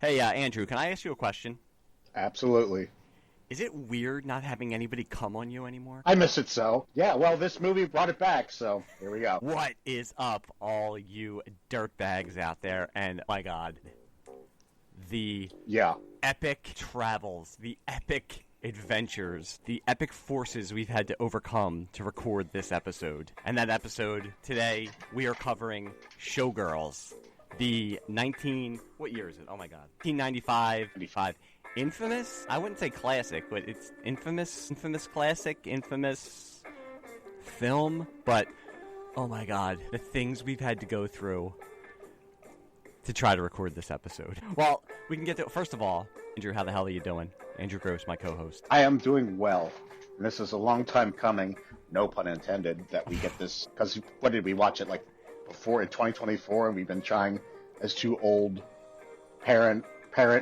Hey, Andrew, can I ask you a question? Absolutely. Is it weird not having anybody come on you anymore? I miss it so. Yeah, well, this movie brought it back, so here we go. What is up, all you dirtbags out there? And my God, the Yeah. epic travels, the epic adventures, the epic forces we've had to overcome to record this episode. And that episode, today, we are covering Showgirls. What year is it? Oh my God. 1995. Infamous? I wouldn't say classic, but it's infamous classic, infamous film. But, oh my God, the things we've had to go through to try to record this episode. Well, we can get to it. First of all, Andrew, how the hell are you doing? Andrew Gross, my co-host. I am doing well. And this is a long time coming, no pun intended, that we get this. Because what did we watch it like before in 2024? And we've been trying as two old parent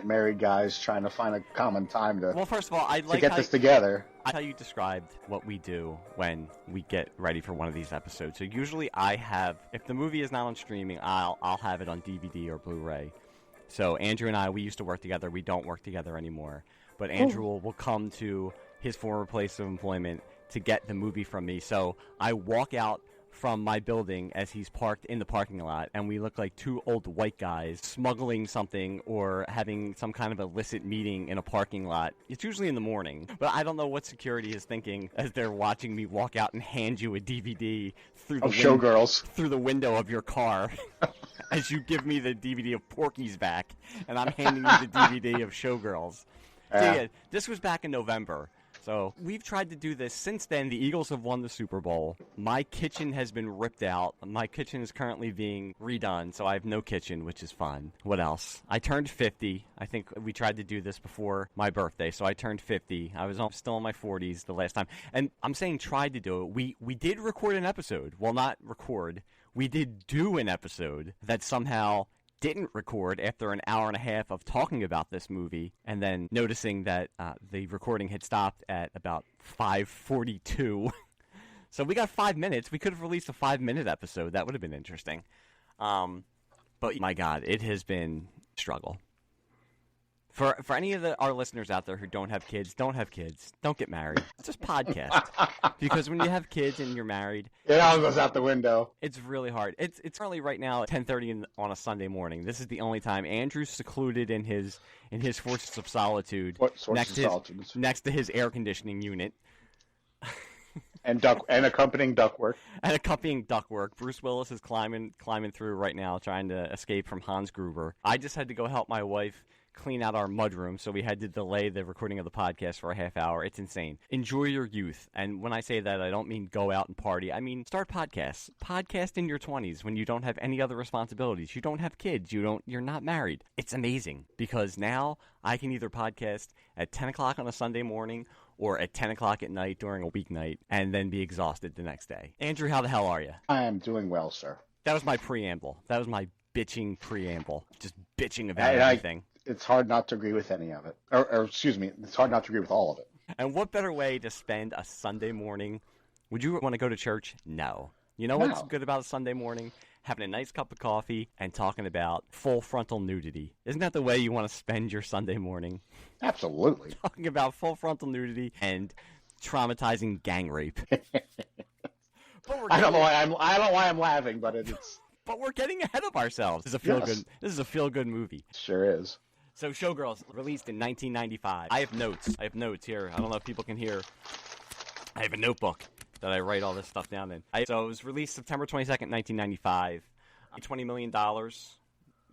married guys trying to find a common time to, well, first of all, I'd to like get this together. I how you described what we do when we get ready for one of these episodes. So usually I have, if the movie is not on streaming, I'll have it on DVD or Blu-ray. So Andrew and I, we used to work together. We don't work together anymore. But Andrew will come to his former place of employment to get the movie from me. So I walk out from my building as he's parked in the parking lot, and we look like two old white guys smuggling something or having some kind of illicit meeting in a parking lot. It's usually in the morning, but I don't know what security is thinking as they're watching me walk out and hand you a DVD through the Showgirls. through the window of your car as you give me the DVD of Porky's back, and I'm handing you the DVD of Showgirls. So yeah, this was back in November. So we've tried to do this. Since then, the Eagles have won the Super Bowl. My kitchen has been ripped out. My kitchen is currently being redone, so I have no kitchen, which is fun. What else? I turned 50. I think we tried to do this before my birthday, so I turned 50. I was still in my 40s the last time. And I'm saying tried to do it. We did record an episode. Well, not record. We did do an episode that somehow didn't record after an hour and a half of talking about this movie, and then noticing that the recording had stopped at about 5:42. So we got 5 minutes. We could have released a 5-minute episode. That would have been interesting. But my God, it has been a struggle. For any of our listeners out there who don't have kids, don't get married. Just podcast. Because when you have kids and you're married, It all goes out the window. it's really hard. It's currently right now at 10:30 on a Sunday morning. This is the only time Andrew's secluded in his fortress of solitude. What source of solitude? Next to his air conditioning unit. And accompanying ductwork. And accompanying ductwork. Bruce Willis is climbing through right now, trying to escape from Hans Gruber. I just had to go help my wife clean out our mudroom, so we had to delay the recording of the podcast for a half hour. It's insane. Enjoy your youth. And when I say that, I don't mean go out and party. I mean start podcasts. Podcast in your 20s when you don't have any other responsibilities. You don't have kids. You're not married. It's amazing because now I can either podcast at 10 o'clock on a Sunday morning or at 10 o'clock at night during a weeknight and then be exhausted the next day. Andrew, how the hell are you? I am doing well, sir. That was my preamble. That was my bitching preamble. Just bitching about everything. It's hard not to agree with any of it. Or excuse me, it's hard not to agree with all of it. And what better way to spend a Sunday morning? Would you want to go to church? No. You know what's good about a Sunday morning? Having a nice cup of coffee and talking about full frontal nudity. Isn't that the way you want to spend your Sunday morning? Absolutely. Talking about full frontal nudity and traumatizing gang rape. I don't know why I'm laughing, but it's. But we're getting ahead of ourselves. This is a feel good movie. Sure is. So Showgirls, released in 1995. I have notes here. I don't know if people can hear. I have a notebook that I write all this stuff down in. So it was released September 22nd, 1995. $20 million. There's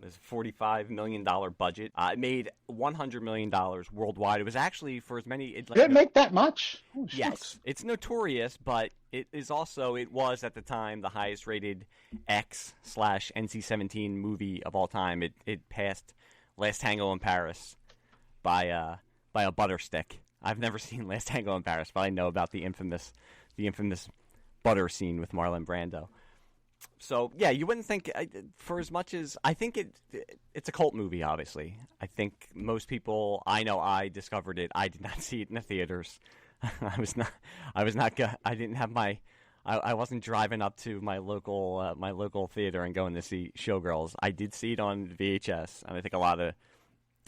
a $45 million budget. It made $100 million worldwide. It was actually for as many... Did it make that much? Oh, yes. It's notorious, but it was at the time the highest rated X/NC-17 movie of all time. It passed Last Tango in Paris by a butter stick. I've never seen Last Tango in Paris, but I know about the infamous butter scene with Marlon Brando. So yeah, you wouldn't think, for as much as I think it's a cult movie. Obviously, I think most people I know. I discovered it. I did not see it in the theaters. I didn't have my. I wasn't driving up to my local theater and going to see Showgirls. I did see it on VHS, and I think a lot of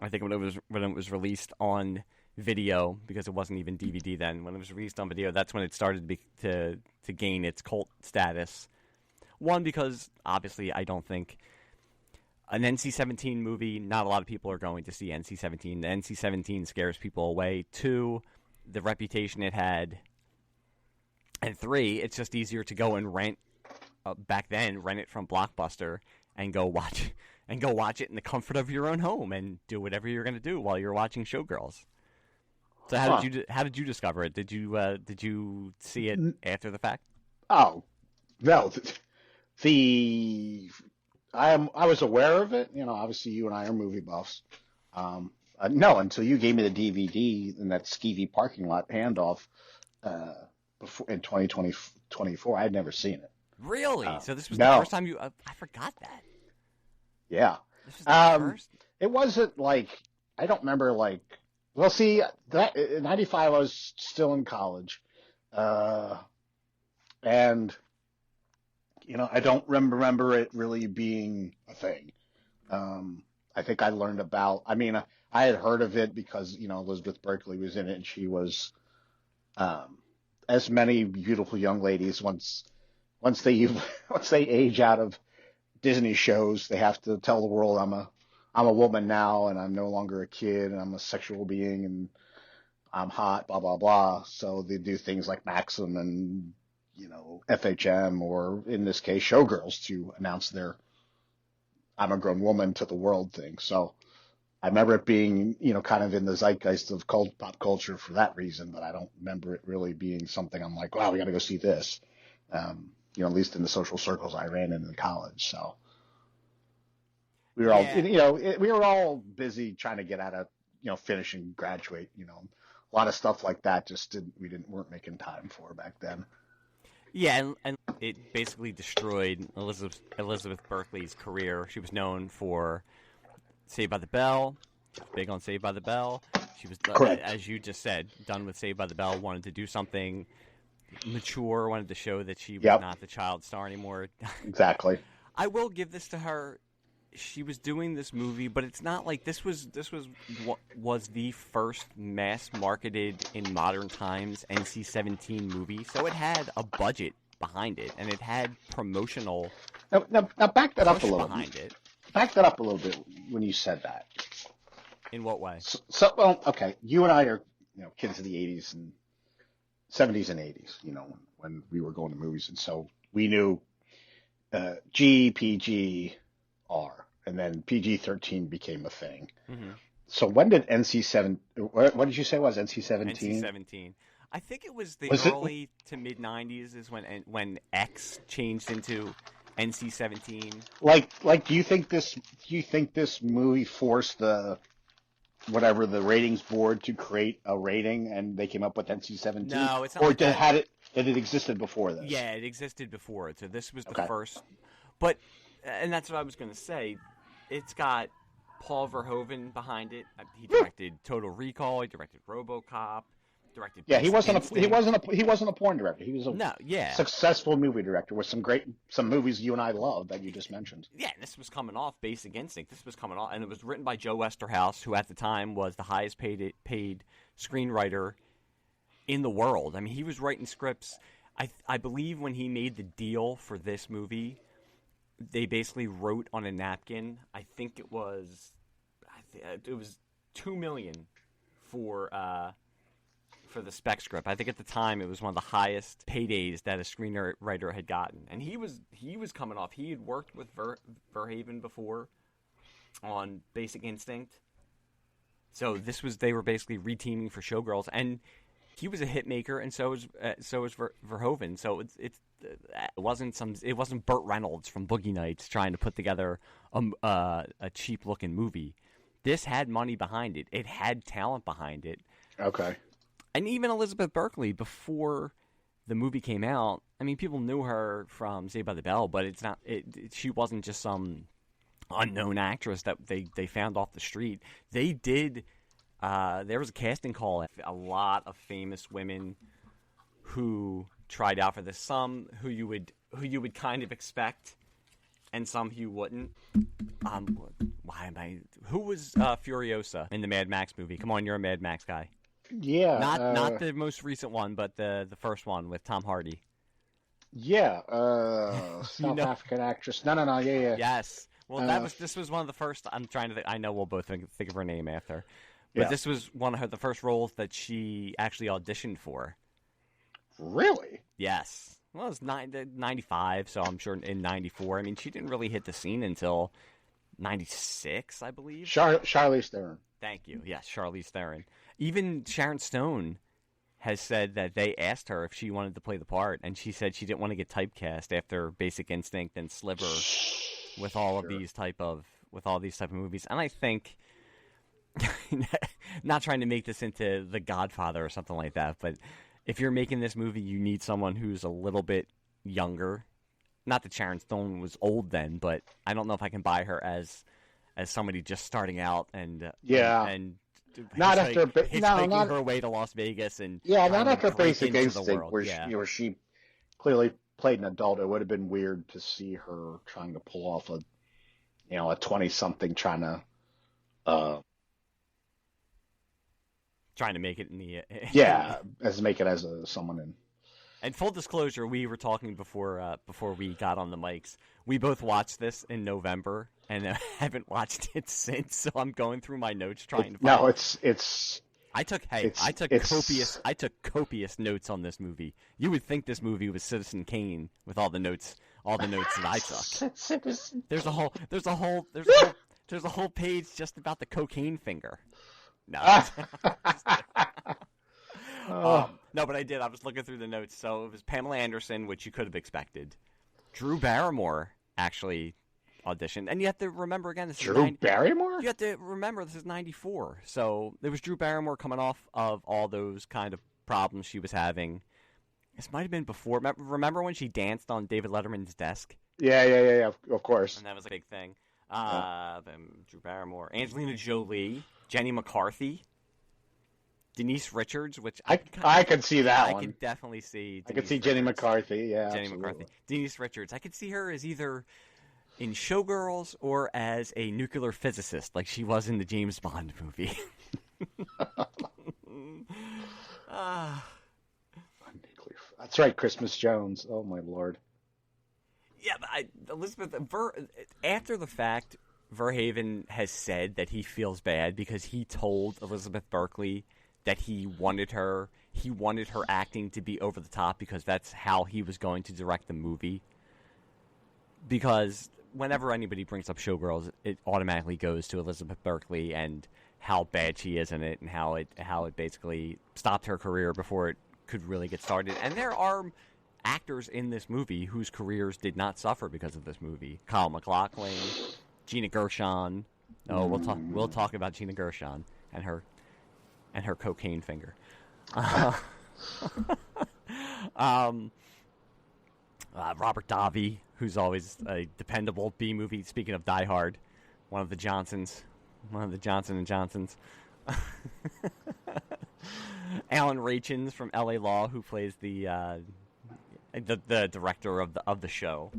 I think when it was released on video, because it wasn't even DVD then. When it was released on video, that's when it started to gain its cult status. One, because obviously I don't think an NC-17 movie, not a lot of people are going to see NC-17. The NC-17 scares people away. Two, the reputation it had. And three, it's just easier to go and rent, back then, rent it from Blockbuster and go watch it in the comfort of your own home and do whatever you're going to do while you're watching Showgirls. So how did you discover it? Did you see it after the fact? Oh, no. I was aware of it. Obviously you and I are movie buffs. No, until you gave me the DVD in that skeevy parking lot handoff before in 2024, I had never seen it. Really? So this was the first time you? I forgot that. Yeah. This was the first. It wasn't like I don't remember like. Well, see, that in '95 I was still in college, and I don't remember it really being a thing. I think I learned about. I mean, I had heard of it because Elizabeth Berkley was in it, and she was, as many beautiful young ladies once they age out of Disney shows, they have to tell the world I'm a woman now, and I'm no longer a kid, and I'm a sexual being, and I'm hot, blah blah blah. So they do things like Maxim and FHM, or in this case Showgirls, to announce their I'm a grown woman to the world thing. So I remember it being kind of in the zeitgeist of pop culture for that reason, but I don't remember it really being something I'm like, wow, we got to go see this. At least in the social circles I ran in college. So we were all, we were all busy trying to get out of, finish and graduate. A lot of stuff like that weren't making time for back then. Yeah, and it basically destroyed Elizabeth Berkley's career. She was known for Saved by the Bell. She was big on Saved by the Bell. She was, as you just said, done with Saved by the Bell, wanted to do something mature, wanted to show that she was not the child star anymore. Exactly. I will give this to her. She was doing this movie, but it's not like this was the first mass marketed in modern times NC-17 movie. So it had a budget behind it, and it had promotional. Now back that up a little behind it. Back that up a little bit when you said that. In what way? So well, okay, you and I are kids of the '80s and '70s and '80s. When we were going to movies, and so we knew G, PG, R, and then PG-13 became a thing. Mm-hmm. So when did NC-7? What did you say was NC-17? NC-17. I think it was early to mid '90s is when X changed into NC-17. Like, do you think this movie forced the ratings board to create a rating, and they came up with NC-17? No, it's not. Or did it existed before this? Yeah, it existed before it. So this was the first. But, and that's what I was going to say. It's got Paul Verhoeven behind it. He directed Total Recall. He directed RoboCop. Directed. Yeah, he wasn't a porn director. He was a successful movie director with some movies you and I love that you just mentioned. Yeah, and this was coming off Basic Instinct. This was coming off, and it was written by Joe Westerhouse, who at the time was the highest paid screenwriter in the world. I mean, he was writing scripts. I believe when he made the deal for this movie, they basically wrote on a napkin. I think it was $2 million for the spec script. I think at the time it was one of the highest paydays that a screenwriter had gotten. And he was coming off. He had worked with VERHOEVEN before on Basic Instinct. So they were basically reteaming for Showgirls, and he was a hit maker, and so was Verhoeven. So it wasn't Burt Reynolds from Boogie Nights trying to put together a cheap looking movie. This had money behind it. It had talent behind it. Okay. And even Elizabeth Berkley, before the movie came out, I mean, people knew her from Saved by the Bell, but she wasn't just some unknown actress that they found off the street. They did. There was a casting call. A lot of famous women who tried out for this. Some who you would kind of expect and some who wouldn't. Why am I? Who was Furiosa in the Mad Max movie? Come on, you're a Mad Max guy. Yeah. Not the most recent one, but the first one with Tom Hardy. Yeah. South African actress. No. Yeah. Yes. Well, this was one of the first. I'm trying to think. I know we'll both think of her name after, but Yeah. this was one of the first roles that she actually auditioned for. Really? Yes. Well, it was 95, so I'm sure in 94. I mean, she didn't really hit the scene until 96, I believe. Charlize Theron. Thank you. Yes, Charlize Theron. Even Sharon Stone has said that they asked her if she wanted to play the part, and she said she didn't want to get typecast after Basic Instinct and Sliver with all these type of movies. And I think, not trying to make this into The Godfather or something like that, but if you're making this movie, you need someone who's a little bit younger. Not that Sharon Stone was old then, but I don't know if I can buy her as somebody just starting out and not after hitchhiking her way to Las Vegas and not after Basic Instinct, where where she clearly played an adult. It would have been weird to see her trying to pull off a 20-something trying to make it in the make it as someone in. And full disclosure, we were talking before we got on the mics. We both watched this in November and haven't watched it since. So I'm going through my notes trying to find. No, I took copious notes on this movie. You would think this movie was Citizen Kane with all the notes that I took. There's a whole page just about the cocaine finger. No. No, but I did. I was looking through the notes. So it was Pamela Anderson, which you could have expected. Drew Barrymore actually auditioned. And you have to remember, again, this is Barrymore? You have to remember, this is 94. So there was Drew Barrymore coming off of all those kind of problems she was having. This might have been before. Remember when she danced on David Letterman's desk? Yeah, of course. And that was a big thing. Drew Barrymore. Angelina Jolie. Jenny McCarthy. Denise Richards, which I could see that one. I could definitely see. I could see Jenny McCarthy. Yeah, Jenny McCarthy. Denise Richards. I could see her as either in Showgirls or as a nuclear physicist, like she was in the James Bond movie. That's right, Christmas Jones. Oh my lord. Yeah, but Elizabeth. After the fact, Verhoeven has said that he feels bad because he told Elizabeth Berkley that he wanted her acting to be over the top because that's how he was going to direct the movie. Because whenever anybody brings up Showgirls, it automatically goes to Elizabeth Berkley and how bad she is in it and how it basically stopped her career before it could really get started. And there are actors in this movie whose careers did not suffer because of this movie. Kyle MacLachlan, Gina Gershon. Oh, we'll talk about Gina Gershon and her cocaine finger. Robert Davi, who's always a dependable B movie. Speaking of Die Hard, one of the Johnson and Johnsons. Alan Rachins from L.A. Law, who plays the director of the show.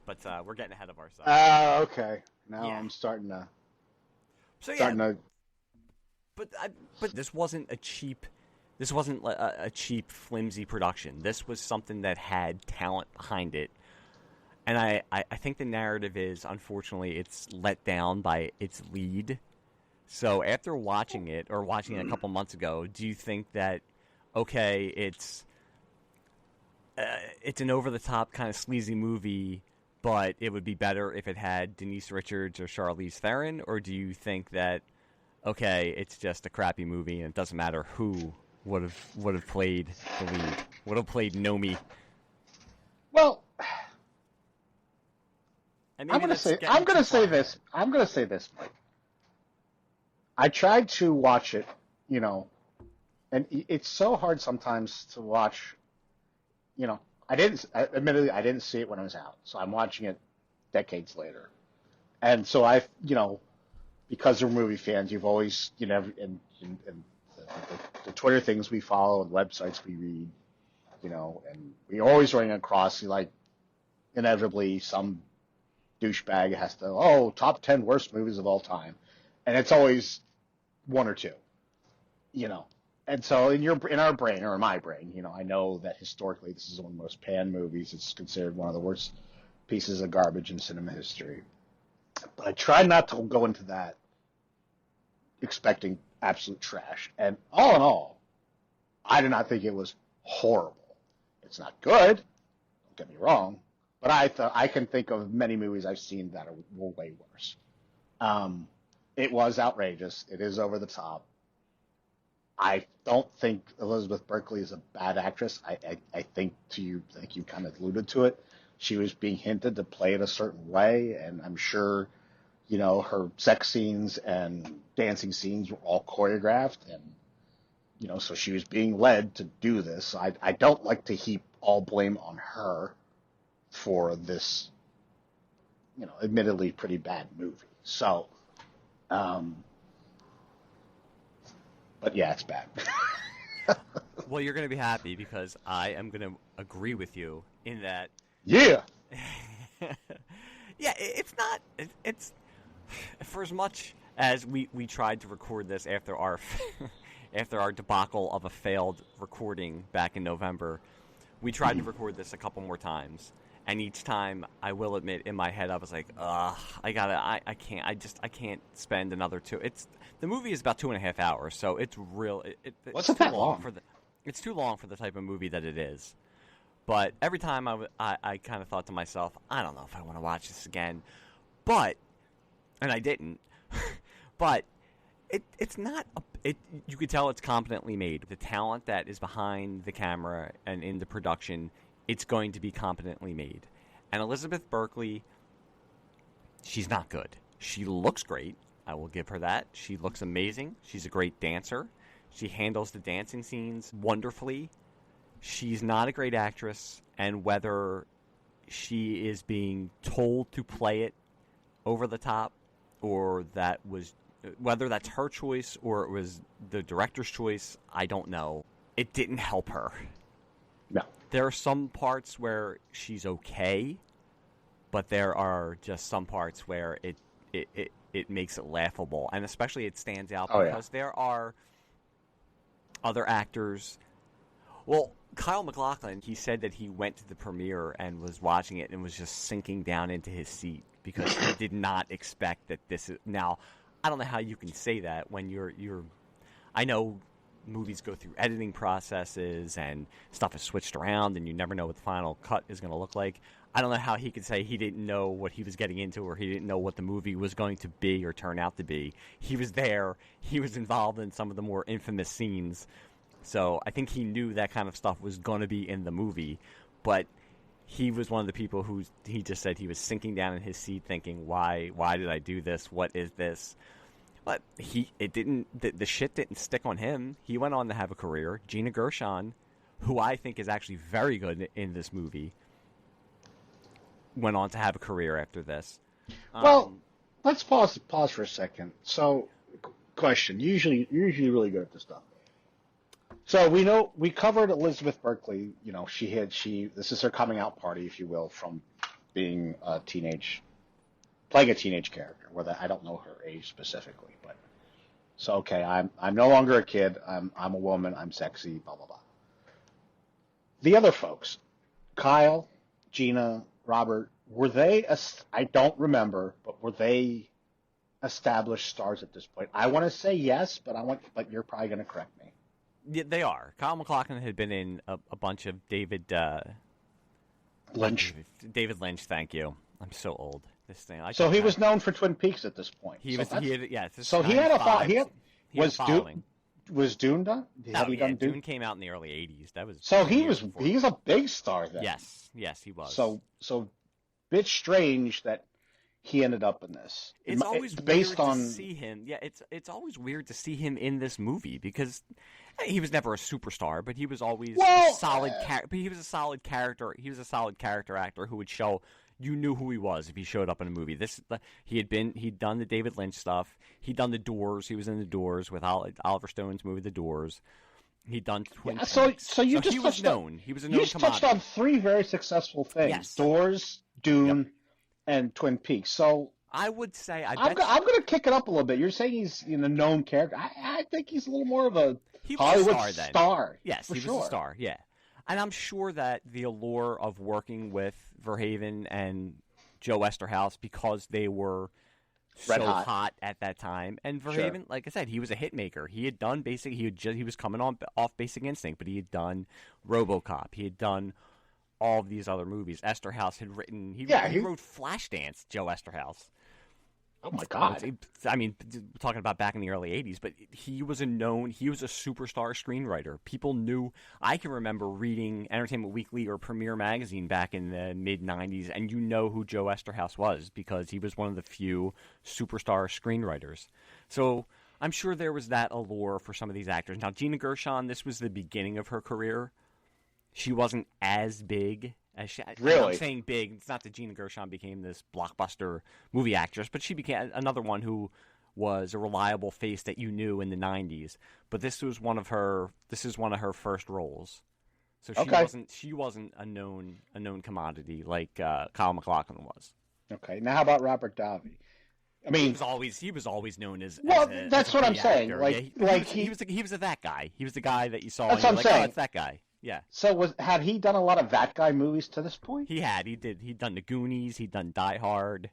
But we're getting ahead of ourselves. Okay. Now I'm starting to. But this wasn't a cheap. This wasn't a cheap, flimsy production. This was something that had talent behind it. And I think the narrative is, unfortunately, it's let down by its lead. So after watching it, or watching it a couple months ago, do you think that, okay, it's an over-the-top kind of sleazy movie, but it would be better if it had Denise Richards or Charlize Theron? Or do you think that, okay, it's just a crappy movie and it doesn't matter who would have played the lead, would have played Nomi? Well, I'm going to say this, Mike. I tried to watch it, and it's so hard sometimes to watch. Admittedly, I didn't see it when it was out, so I'm watching it decades later, and so because we're movie fans, you've always, and the Twitter things we follow and websites we read, and we always running across inevitably some douchebag has to, top 10 worst movies of all time. And it's always one or two, you know. And so in our brain, or in my brain, you know, I know that historically this is one of the most panned movies. It's considered one of the worst pieces of garbage in cinema history. But I try not to go into that expecting absolute trash. And all in all, I do not think it was horrible. It's not good, don't get me wrong, but I can think of many movies I've seen that were way worse. It was outrageous. It is over the top. I don't think Elizabeth Berkley is a bad actress. I think you kind of alluded to it. She was being hinted to play it a certain way, and I'm sure, you know, her sex scenes and dancing scenes were all choreographed, and, you know, so she was being led to do this. I don't like to heap all blame on her for this, you know, admittedly pretty bad movie. So, but yeah, it's bad. Well, you're going to be happy because I am going to agree with you in that. Yeah. Yeah, it's not. It's for as much as we tried to record this after our after our debacle of a failed recording back in November, we tried to record this a couple more times. And each time, I will admit, in my head, I was like, I can't spend another two. The movie is about 2.5 hours, so it's real. What's it that long? It's too long for the type of movie that it is. But every time I kind of thought to myself, I don't know if I want to watch this again. But, and I didn't, but it's not, you could tell it's competently made. The talent that is behind the camera and in the production, it's going to be competently made. And Elizabeth Berkley, she's not good. She looks great. I will give her that. She looks amazing. She's a great dancer. She handles the dancing scenes wonderfully. She's not a great actress, and whether she is being told to play it over the top or whether that's her choice or it was the director's choice, I don't know. It didn't help her. No. There are some parts where she's okay, but there are just some parts where it makes it laughable. And especially it stands out because there are other actors. Well, Kyle MacLachlan, he said that he went to the premiere and was watching it and was just sinking down into his seat because he did not expect that this is... Now, I don't know how you can say that when you're... I know movies go through editing processes and stuff is switched around and you never know what the final cut is going to look like. I don't know how he could say he didn't know what he was getting into or he didn't know what the movie was going to be or turn out to be. He was there. He was involved in some of the more infamous scenes. So I think he knew that kind of stuff was going to be in the movie. But he was one of the people who he just said he was sinking down in his seat thinking, why did I do this? What is this? But the shit didn't stick on him. He went on to have a career. Gina Gershon, who I think is actually very good in this movie, went on to have a career after this. Well, let's pause for a second. So, question. Usually really good at this stuff. So we covered Elizabeth Berkley. You know, this is her coming out party, if you will, from being playing a teenage character. Whether I don't know her age specifically, but so okay, I'm no longer a kid. I'm a woman. I'm sexy. Blah blah blah. The other folks, Kyle, Gina, Robert, were they? I don't remember, but were they established stars at this point? I want to say yes, but you're probably going to correct me. Yeah, they are. Kyle MacLachlan had been in a bunch of David Lynch. David Lynch, thank you. I'm so old. This thing. So he was known for Twin Peaks at this point. He had a following. Was Dune done? Dune came out in the early '80s. That was he's a big star then. Yes, he was. So, bit strange that he ended up in this. It's always based weird to see him. Yeah, it's always weird to see him in this movie because he was never a superstar, but he was always a solid character. But he was a solid character. He was a solid character actor who would show you knew who he was if he showed up in a movie. He'd done the David Lynch stuff. He'd done The Doors. He was in The Doors with Oliver Stone's movie The Doors. He'd done Twin Peaks. He was a known commodity. You just touched on three very successful things: yes. Doors, Dune, and Twin Peaks. So I would say I'm going to kick it up a little bit. You're saying he's a known character. I think he's a little more of a Hollywood star. Yes, he sure. was a star, yeah. And I'm sure that the allure of working with Verhoeven and Joe Esterhaus, because they were so hot at that time, and Verhoeven, like I said, he was a hit maker. He had done he was coming off Basic Instinct, but he had done RoboCop. He had done all of these other movies. Esterhaus had written. He wrote Flashdance. Joe Esterhaus. Oh my God! I mean, talking about back in the early '80s, but he was a superstar screenwriter. People knew. I can remember reading Entertainment Weekly or Premiere Magazine back in the mid '90s, and you know who Joe Esterhaus was because he was one of the few superstar screenwriters. So I'm sure there was that allure for some of these actors. Now, Gina Gershon, this was the beginning of her career. She wasn't as big. Really? I'm saying big. It's not that Gina Gershon became this blockbuster movie actress, but she became another one who was a reliable face that you knew in the '90s. But this is one of her first roles. So she wasn't a known commodity like Kyle MacLachlan was. Okay. Now how about Robert Davi? I mean, he was always known as that's what I'm saying. He was that guy. He was the guy that you saw. That's what I'm saying. Oh, it's that guy. Yeah. So had he done a lot of that guy movies to this point? He had. He'd done The Goonies. He'd done Die Hard.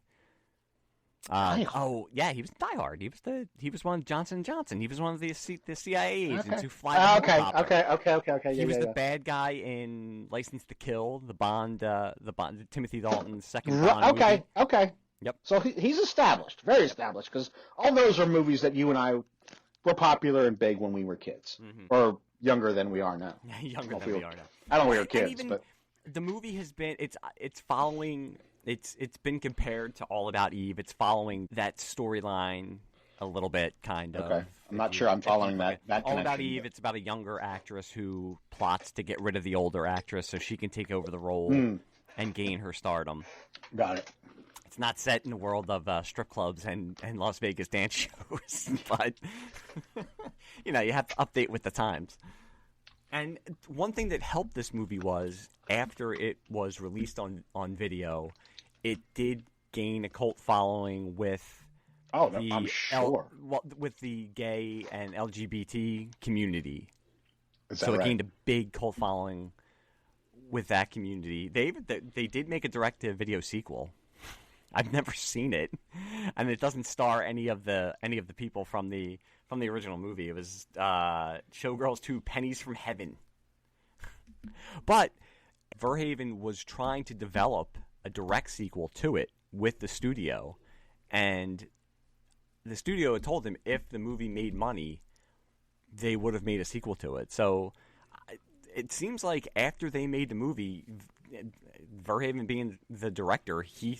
Oh yeah, he was Die Hard. He was one of Johnson & Johnson. He was one of the CIA agents who fly the helicopter. Okay. He was the bad guy in License to Kill, the Bond Timothy Dalton's second Bond movie. Okay. Yep. So he's established, very established, because all those are movies that you and I were popular and big when we were kids, or younger than we are now. Younger than we are now. I don't know we were kids, but the movie has been it's following it's been compared to All About Eve. It's following that storyline a little bit, kind of. Okay, I'm not sure I'm following that. All About Eve. It's about a younger actress who plots to get rid of the older actress so she can take over the role and gain her stardom. Got it. It's not set in the world of strip clubs and Las Vegas dance shows, but you have to update with the times. And one thing that helped this movie was after it was released on video, it did gain a cult following with I'm sure. with the gay and LGBT community. Is that right? It gained a big cult following with that community. They did make a direct-to-video sequel. I've never seen it, and it doesn't star any of the people from the original movie. It was Showgirls 2: Pennies from Heaven. But Verhoeven was trying to develop a direct sequel to it with the studio, and the studio had told him if the movie made money, they would have made a sequel to it. So it seems like after they made the movie, Verhoeven being the director, he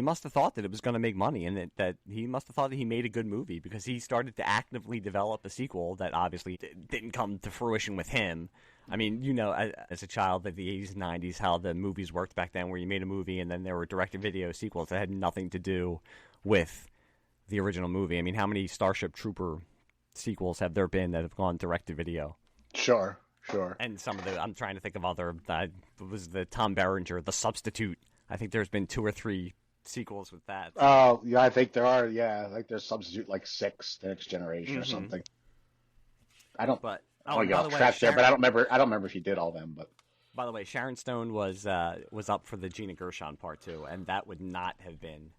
must have thought that it was going to make money, and that he must have thought that he made a good movie, because he started to actively develop a sequel that obviously didn't come to fruition with him. I mean, as a child of the 80s and 90s, how the movies worked back then, where you made a movie and then there were direct-to-video sequels that had nothing to do with the original movie. I mean, how many Starship Trooper sequels have there been that have gone direct-to-video? Sure. And some of I'm trying to think of other, it was the Tom Berenger, The Substitute. I think there's been 2 or 3 sequels with that. Oh, yeah, I think there are. Yeah, like there's Substitute 6, The Next Generation or something. I don't. But I don't get track there, but I don't remember if he did all them. But by the way, Sharon Stone was up for the Gina Gershon part 2, and that would not have been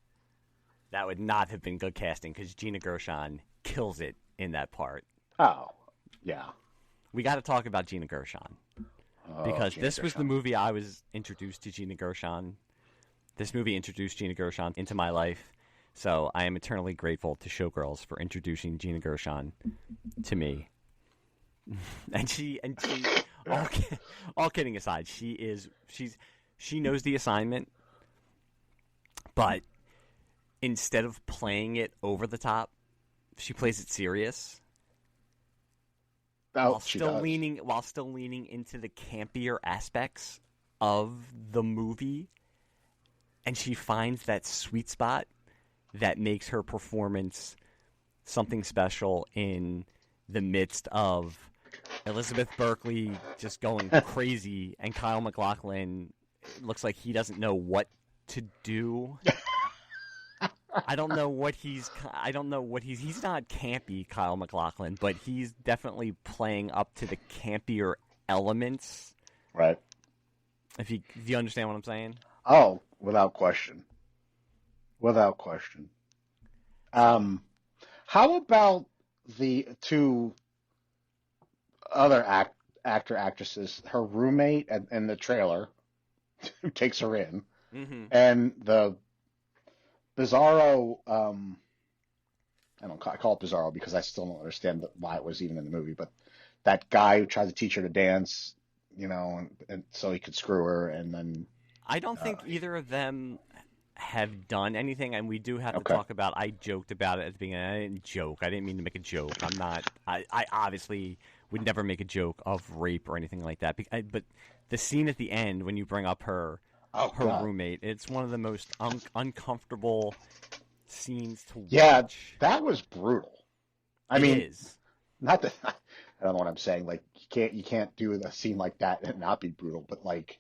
good casting, because Gina Gershon kills it in that part. Oh, yeah. We got to talk about Gina Gershon, because this was the movie I was introduced to Gina Gershon. This movie introduced Gina Gershon into my life, so I am eternally grateful to Showgirls for introducing Gina Gershon to me. And she all kidding aside, she knows the assignment, but instead of playing it over the top, she plays it serious. While still leaning into the campier aspects of the movie, and she finds that sweet spot that makes her performance something special in the midst of Elizabeth Berkley just going crazy, and Kyle MacLachlan looks like he doesn't know what to do. I don't know what he's not campy, Kyle MacLachlan, but he's definitely playing up to the campier elements. Right. Do you understand what I'm saying? Oh, without question. Without question. How about the two other actresses, her roommate and the trailer, who takes her in, and the Bizarro, I call it Bizarro because I still don't understand why it was even in the movie, but that guy who tried to teach her to dance, and so he could screw her, and then... I don't think either of them have done anything, and we do have to talk about, I joked about it at the beginning. I didn't joke. I didn't mean to make a joke. I obviously would never make a joke of rape or anything like that. But the scene at the end, when you bring up her roommate, it's one of the most uncomfortable scenes to watch. Yeah, that was brutal. It is. Not that, I don't know what I'm saying. Like, you can't do a scene like that and not be brutal, but like,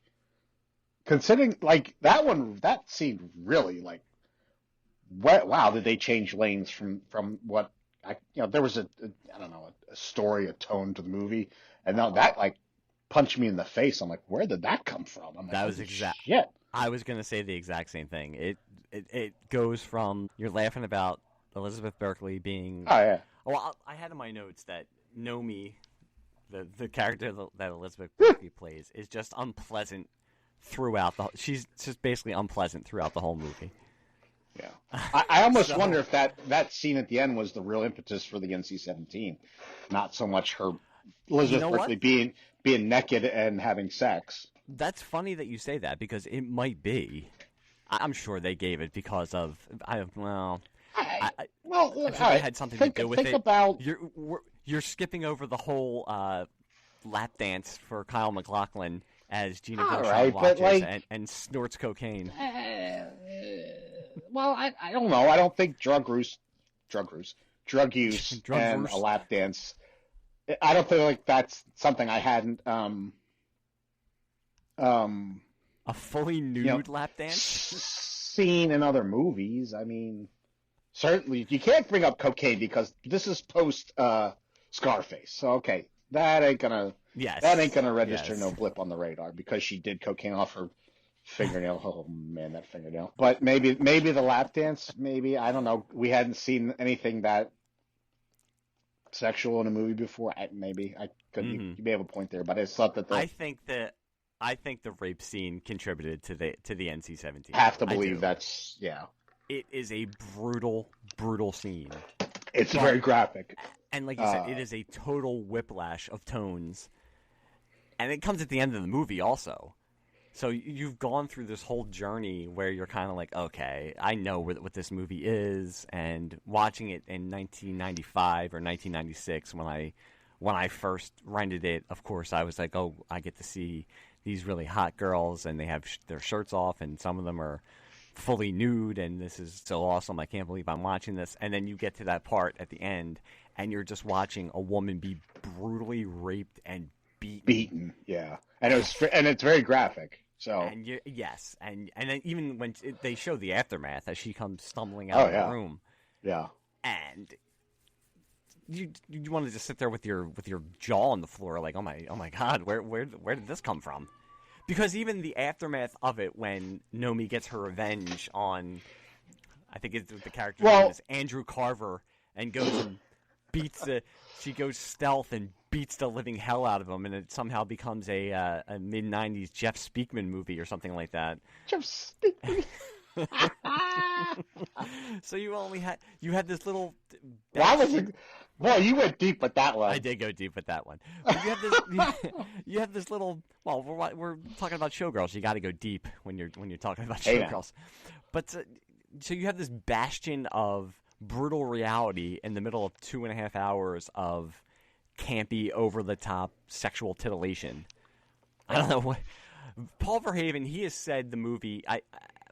considering, like, that scene really, like, wow, did they change lanes from what, there was a story, a tone to the movie, and now that, like, punched me in the face. I'm like, where did that come from? I'm like, that was exact. Shit. I was going to say the exact same thing. It goes from, you're laughing about Elizabeth Berkley being... Oh, yeah. Well, I had in my notes that Nomi, the character that Elizabeth Berkley plays, is just unpleasant throughout she's just basically unpleasant throughout the whole movie. Yeah, I almost wonder if that scene at the end was the real impetus for the NC-17, not so much her Elizabeth Berkley being naked and having sex. That's funny that you say that, because it might be. I'm sure they gave it because of I'm sure they had something to do with it. About... You're skipping over the whole lap dance for Kyle MacLachlan as Gina Gershon watches and snorts cocaine. Well, I don't know. I don't think drug use and a lap dance. I don't feel like that's something I hadn't a fully nude lap dance seen in other movies. I mean, certainly you can't bring up cocaine because this is post Scarface. So okay, that ain't gonna register no blip on the radar because she did cocaine off her fingernail. Oh man, that fingernail. But maybe the lap dance. Maybe, I don't know. We hadn't seen anything that sexual in a movie before. Maybe I could. You may have a point there, but I thought that I think the rape scene contributed to the NC-17. Have to believe that's It is a brutal scene. It's very graphic. And like you said, it is a total whiplash of tones. And it comes at the end of the movie also. So you've gone through this whole journey where you're kind of like, okay, I know what this movie is. And watching it in 1995 or 1996 when I first rented it, of course, I was like, oh, I get to see these really hot girls and they have their shirts off and some of them are fully nude and this is so awesome. I can't believe I'm watching this. And then you get to that part at the end and you're just watching a woman be brutally raped and beaten. Yeah. And it's very graphic. So and then even when they show the aftermath as she comes stumbling out of the room. Yeah. And you want to just sit there with your jaw on the floor like, oh my God, where did this come from? Because even the aftermath of it, when Nomi gets her revenge on, I think it's the character's name is Andrew Carver, and goes and she goes stealth and beats the living hell out of him, and it somehow becomes a mid-90s Jeff Speakman movie or something like that. Jeff Speakman. So you had this little. Boy, you went deep with that one. I did go deep with that one. But you have this little. Well, we're talking about Showgirls. You got to go deep when you're talking about Showgirls. But so you have this bastion of brutal reality in the middle of 2.5 hours of campy, over the top sexual titillation. I don't know what. Paul Verhoeven, he has said the movie.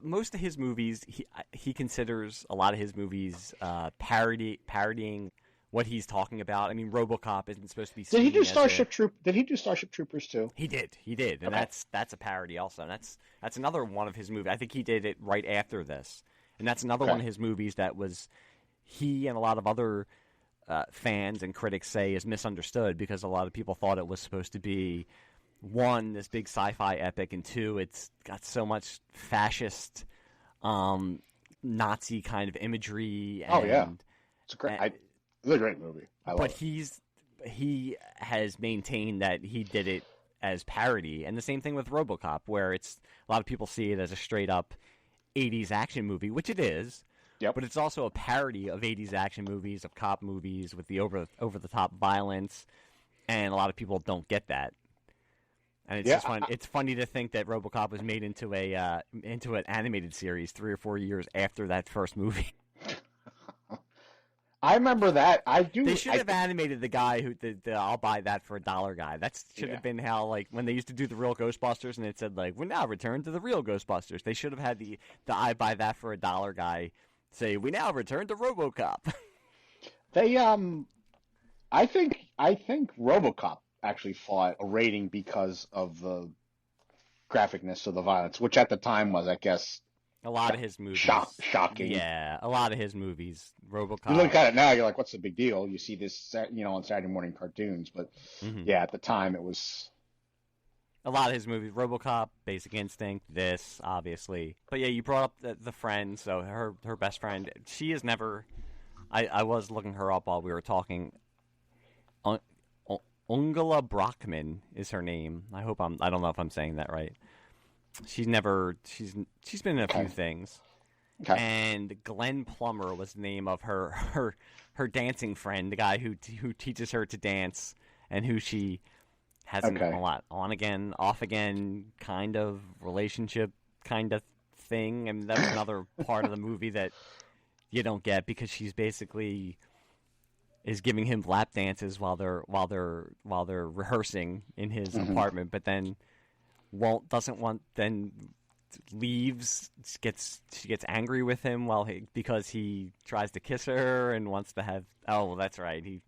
Most of his movies, he considers a lot of his movies parodying what he's talking about. I mean, RoboCop isn't supposed to be. Did he do Starship Did he do Starship Troopers too? He did, and Okay. that's a parody also. And that's another one of his movies. I think he did it right after this, and that's another one of his movies that was he and a lot of other fans and critics say is misunderstood because a lot of people thought it was supposed to be, one, this big sci-fi epic, and two, it's got so much fascist, Nazi kind of imagery. And, it's a great, it's a great movie. But he has maintained that he did it as parody, and the same thing with RoboCop, where it's a lot of people see it as a straight up 80s action movie, which it is. Yep. But it's also a parody of 80s action movies, of cop movies with the over the top violence, and a lot of people don't get that. And it's just fun. It's funny to think that RoboCop was made into an animated series 3 or 4 years after that first movie. I remember that. They should have animated the guy who the I'll buy that for $1 guy. That should have been how, like, when they used to do the real Ghostbusters and it said, like, we now return to the real Ghostbusters. They should have had the I buy that for $1 guy say, we now return to RoboCop. They I think RoboCop actually fought a rating because of the graphicness of the violence, which at the time was, I guess, a lot of his movies. Shocking. Yeah, a lot of his movies. RoboCop. You look at it now, you're like, what's the big deal? You see this, on Saturday morning cartoons, but yeah, at the time it was. A lot of his movies, RoboCop, Basic Instinct, this, obviously. But yeah, you brought up the friend, so her best friend. She is never. I was looking her up while we were talking. Ungela Brockman is her name. I don't know if I'm saying that right. She's been in a few things. Okay. And Glenn Plummer was the name of her dancing friend, the guy who teaches her to dance, and who she has a lot on again, off again kind of relationship kind of thing. And that's another part of the movie that you don't get, because she's basically is giving him lap dances while they're rehearsing in his apartment, but then leaves. She gets angry with him because he tries to kiss her and wants to have. Oh, well, that's right. He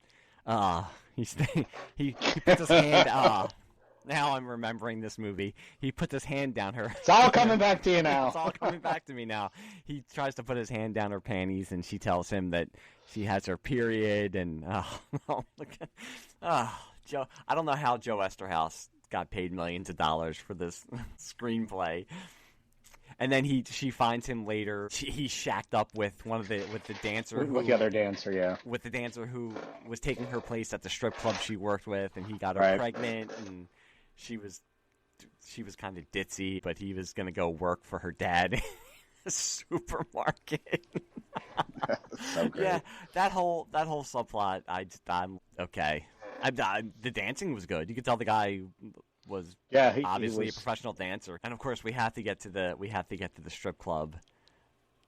puts his hand. Now I'm remembering this movie. He puts his hand down her. It's all coming back to you now. It's all coming back to me now. He tries to put his hand down her panties, and she tells him that she has her period. And Joe. I don't know how Joe Esterhaus got paid millions of dollars for this screenplay. And then she finds him later. He's shacked up with the dancer. With the other dancer, yeah. With the dancer who was taking her place at the strip club she worked with, and he got her pregnant, and she was kind of ditzy, but he was going to go work for her dad in a supermarket. So great. Yeah, that whole subplot, I'm okay. The dancing was good. You could tell the guy was obviously a professional dancer, and of course we have to get to the strip club.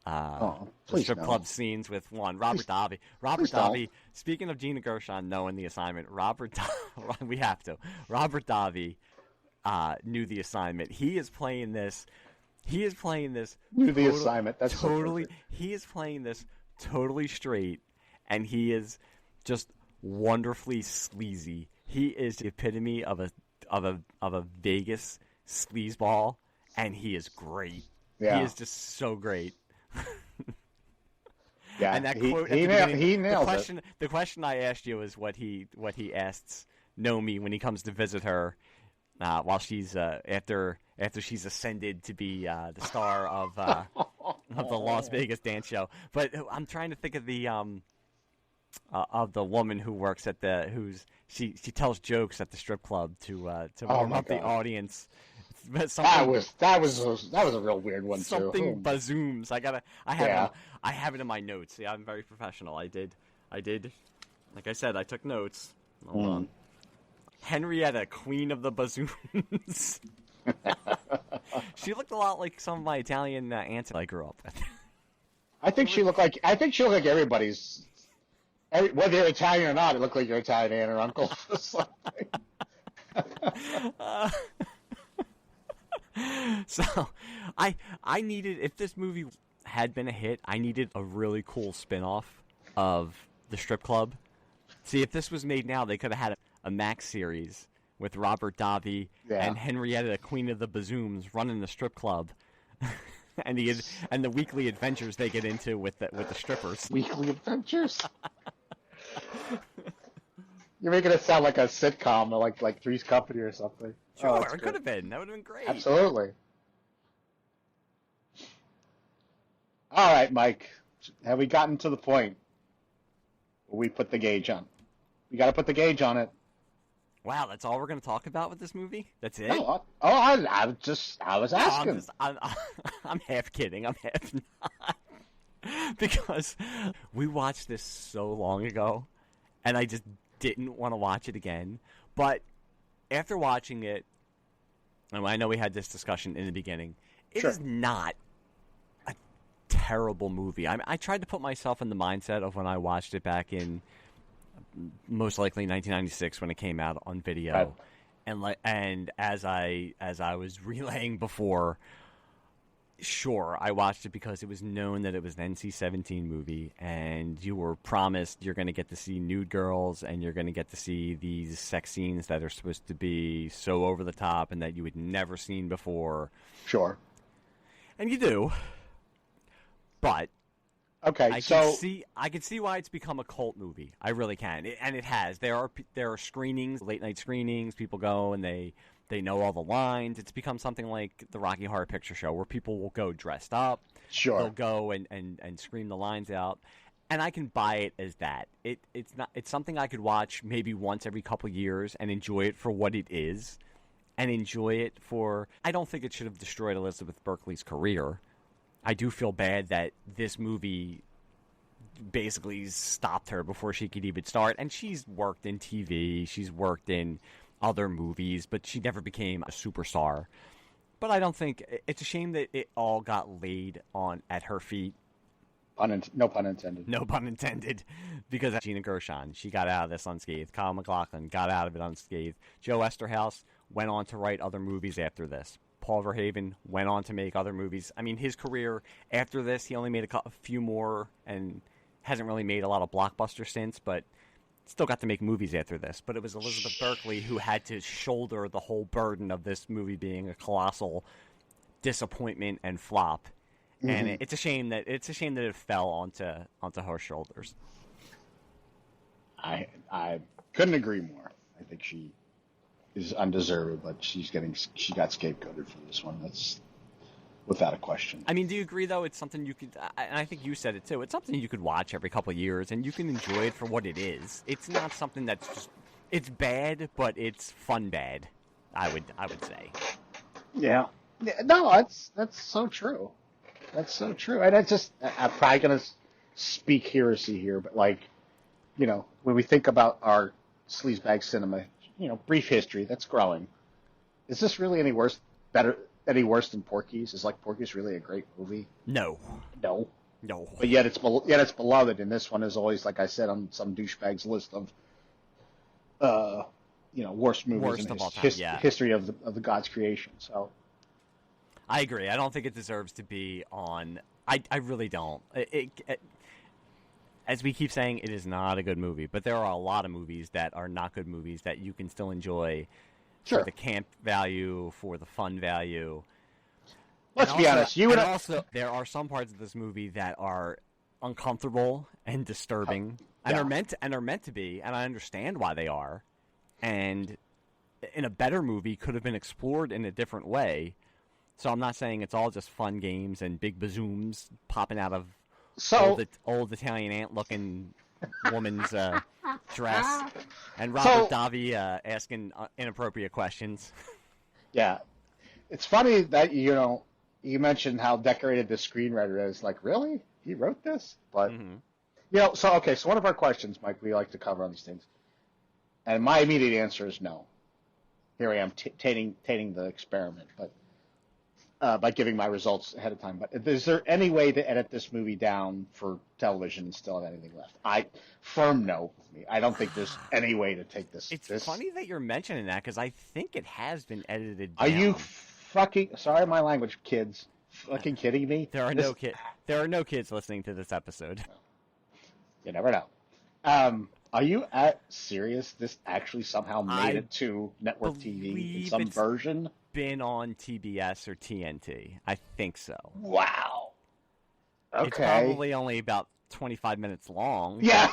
Strip club scenes with Robert Davi. Robert Davi. Speaking of Gina Gershon knowing the assignment, Robert Davi knew the assignment. He is playing this. Knew the assignment. That's totally. He is playing this totally straight, and he is just wonderfully sleazy. He is the epitome of a Vegas sleazeball, and he is great. Yeah. He is just so great. Yeah, and that quote he nailed it. The question I asked you is what he asks Nomi when he comes to visit her, while she's after she's ascended to be the star of the Las Vegas dance show. But I'm trying to think of the woman who works at she tells jokes at the strip club to warm up the audience. That was a real weird one something too. Bazooms. I have it in my notes. Yeah, I'm very professional. I did. Like I said, I took notes. Hold on. Henrietta, Queen of the Bazooms. She looked a lot like some of my Italian aunts I grew up with. I think she looked like everybody's. Whether you're Italian or not, it looked like your Italian aunt or uncle. So, I needed, if this movie had been a hit, I needed a really cool spin-off of the strip club See, if this was made now, they could have had a Max series with Robert Davi and Henrietta, Queen of the Bazooms, running the strip club, and the weekly adventures they get into with the strippers. Weekly adventures. You're making it sound like a sitcom or like Three's Company or something. Sure, it could have been. That would have been great. Absolutely. All right, Mike. Have we gotten to the point where we put the gauge on? We got to put the gauge on it. Wow, that's all we're going to talk about with this movie? That's it? No, I was asking. I'm half kidding. I'm half not. Because we watched this so long ago, and I just didn't want to watch it again. But after watching it, and I know we had this discussion in the beginning, it is not a terrible movie. I tried to put myself in the mindset of when I watched it back in most likely 1996 when it came out on video, and as I was relaying before, sure, I watched it because it was known that it was an NC-17 movie, and you were promised you're going to get to see nude girls, and you're going to get to see these sex scenes that are supposed to be so over the top and that you had never seen before. Sure. And you do. But okay, I can see why it's become a cult movie. I really can, and it has. There are screenings, late night screenings. People go and they know all the lines. It's become something like the Rocky Horror Picture Show, where people will go dressed up. Sure, they'll go and scream the lines out, and I can buy it as that. It's something I could watch maybe once every couple years and enjoy it for what it is, and enjoy it for. I don't think it should have destroyed Elizabeth Berkley's career. I do feel bad that this movie basically stopped her before she could even start. And she's worked in TV, she's worked in other movies, but she never became a superstar. But I don't think it's a shame that it all got laid on at her feet. No pun intended. No pun intended. Because Gina Gershon, she got out of this unscathed. Kyle MacLachlan got out of it unscathed. Joe Esterhaus went on to write other movies after this. Paul Verhoeven went on to make other movies. I mean, his career after this, he only made a few more and hasn't really made a lot of blockbusters since, but still got to make movies after this. But it was Elizabeth Berkley who had to shoulder the whole burden of this movie being a colossal disappointment and flop. Mm-hmm. And it's a shame that it fell onto her shoulders. I couldn't agree more. I think she is undeserved, but she got scapegoated for this one. That's without a question. I mean, do you agree though? It's something you could, and I think you said it too. It's something you could watch every couple of years, and you can enjoy it for what it is. It's not something that's just. It's bad, but it's fun bad. I would say. Yeah. No, that's so true. That's so true. And I'm probably gonna speak heresy here, but like, when we think about our sleazebag cinema. Brief history, that's growing. Is this really any worse than Porky's? Is Porky's really a great movie? No. But yet it's beloved, and this one is always, like I said, on some douchebag's list of, worst movies in history of the God's creation. So, I agree. I don't think it deserves to be on. I really don't. As we keep saying, it is not a good movie, but there are a lot of movies that are not good movies that you can still enjoy for the camp value, for the fun value. Let's be honest. Also, there are some parts of this movie that are uncomfortable and disturbing, and are meant to be, and I understand why they are. And in a better movie, could have been explored in a different way. So I'm not saying it's all just fun games and big bazooms popping out of old Italian ant-looking woman's dress, and Robert Davi asking inappropriate questions. Yeah, it's funny that you mentioned how decorated the screenwriter is. Like, really, he wrote this? But so one of our questions, Mike, we like to cover on these things, and my immediate answer is no. Here I am tainting the experiment, but. By giving my results ahead of time. But is there any way to edit this movie down for television and still have anything left? Firm no with me. I don't think there's any way to take this. It's funny that you're mentioning that because I think it has been edited down. Are you fucking, sorry my language, kids, fucking kidding me? There are no kids listening to this episode. You never know. Are you serious? This actually somehow made it to network TV in some version? Been on TBS or TNT. I think so. Wow. Okay. It's probably only about 25 minutes long. Yeah.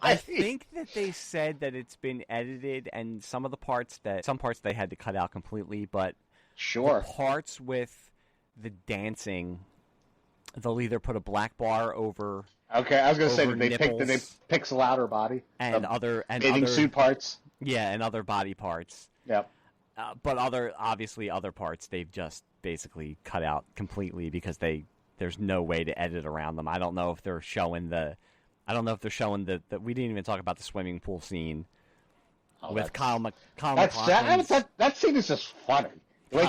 I think that they said that it's been edited, and some parts they had to cut out completely, but sure. The parts with the dancing, they'll either put a black bar over. Okay, I was going to say, did they pixel out her body and other bathing suit parts? Yeah, and other body parts. Yep. But other parts they've just basically cut out completely because there's no way to edit around them. I don't know if they're showing the we didn't even talk about the swimming pool scene with Kyle MacLachlan. That scene is just funny. The way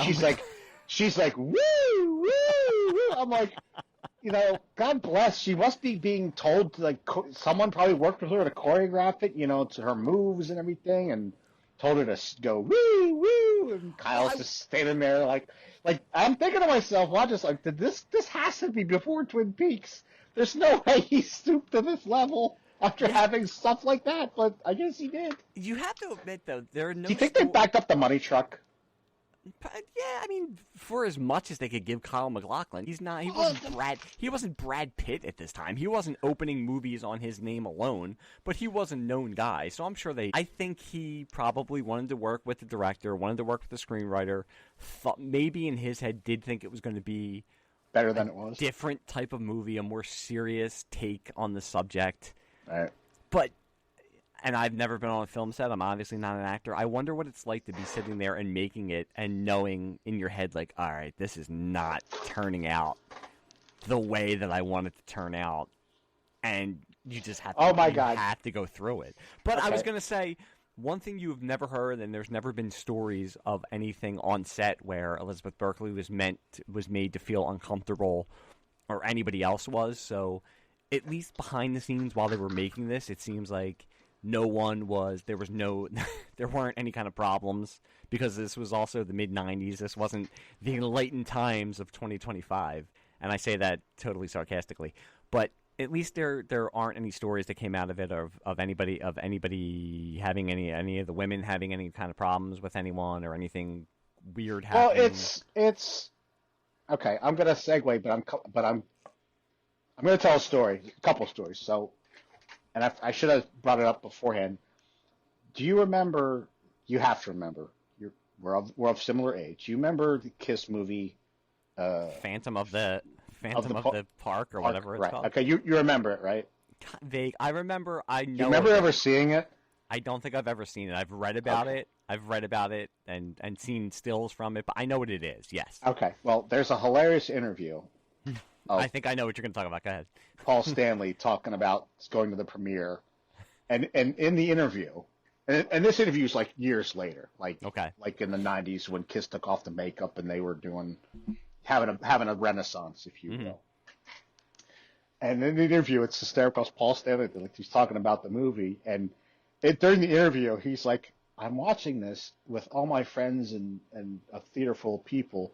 she's like woo woo woo. I'm like, God bless. She must be being told to someone probably worked with her to choreograph it, to her moves and everything, and told her to go woo woo. And Kyle's just standing there like I'm thinking to myself, well, just like, this has to be before Twin Peaks. There's no way he stooped to this level after having stuff like that, but I guess he did. You have to admit, though, there are no. Do you think they backed up the money truck? Yeah, I mean, for as much as they could give Kyle MacLachlan, he wasn't Brad Pitt at this time. He wasn't opening movies on his name alone, but he was a known guy. So I'm sure I think he probably wanted to work with the director, wanted to work with the screenwriter. Thought maybe in his head did think it was going to be better than it was. Different type of movie, a more serious take on the subject. Right. But. And I've never been on a film set. I'm obviously not an actor. I wonder what it's like to be sitting there and making it and knowing in your head, like, all right, this is not turning out the way that I want it to turn out. And you just have to, have to go through it. But okay. I was going to say, one thing you've never heard, and there's never been stories of anything on set where Elizabeth Berkley was made to feel uncomfortable, or anybody else was. So at least behind the scenes while they were making this, it seems like there weren't any kind of problems, because this was also the mid-90s. This wasn't the enlightened times of 2025, and I say that totally sarcastically. But at least there aren't any stories that came out of it of anybody having any of the women having any kind of problems with anyone or anything weird happening. Well, it's okay. I'm gonna segue, but I'm gonna tell a couple stories. So. And I should have brought it up beforehand. Do you remember? You have to remember. We're of similar age. You remember the Kiss movie? Phantom of the Park or whatever it's called. Okay, you remember it, right? Vague. I remember. I know. You remember ever seeing it? I don't think I've ever seen it. I've read about it. I've read about it and seen stills from it, but I know what it is. Yes. Okay. Well, there's a hilarious interview. I think I know what you're going to talk about. Go ahead. Paul Stanley talking about going to the premiere, and in the interview, and this interview is like years later, like in the 90s when Kiss took off the makeup and they were having a renaissance, if you will. And in the interview, it's hysterical. Paul Stanley, he's talking about the movie, and during the interview, he's like, "I'm watching this with all my friends and a theater full of people,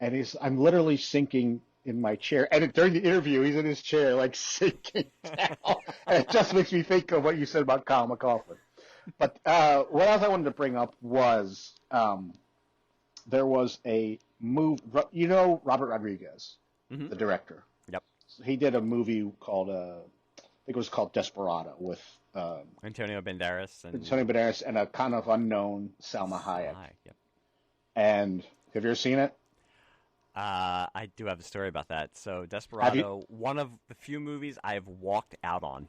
and I'm literally sinking in my chair." And during the interview, he's in his chair, like, sinking down. And it just makes me think of what you said about Kyle MacLachlan. But what else I wanted to bring up was there was a movie. You know Robert Rodriguez, the director? Yep. So he did a movie called, I think it was called Desperado, with Antonio Banderas and a kind of unknown Salma Hayek. Yep. And have you ever seen it? I do have a story about that. So Desperado, one of the few movies I've walked out on.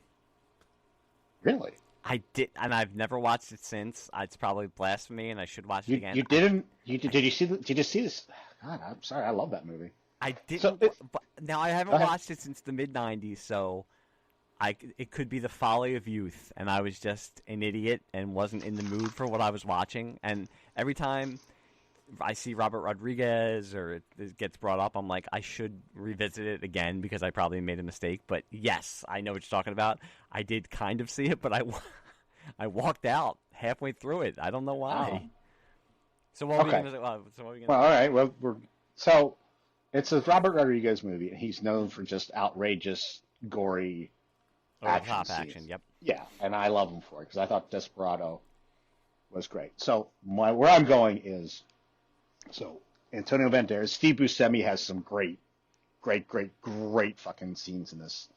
Really? I did, and I've never watched it since. It's probably blasphemy, and I should watch it again. You didn't? Did you see? Did you see this? God, I'm sorry. I love that movie. I didn't. But now I haven't watched it since the mid '90s, so it could be the folly of youth, and I was just an idiot and wasn't in the mood for what I was watching. And every time I see Robert Rodriguez or it gets brought up, I'm like, I should revisit it again because I probably made a mistake. But yes, I know what you're talking about. I did kind of see it, but I walked out halfway through it. I don't know why. Oh. So what were you going to say? Well, all right. Well, so it's a Robert Rodriguez movie, and he's known for just outrageous, gory action top scenes. action. Yep. Yeah, and I love him for it because I thought Desperado was great. So where I'm going is, so Antonio Banderas, Steve Buscemi has some great fucking scenes in this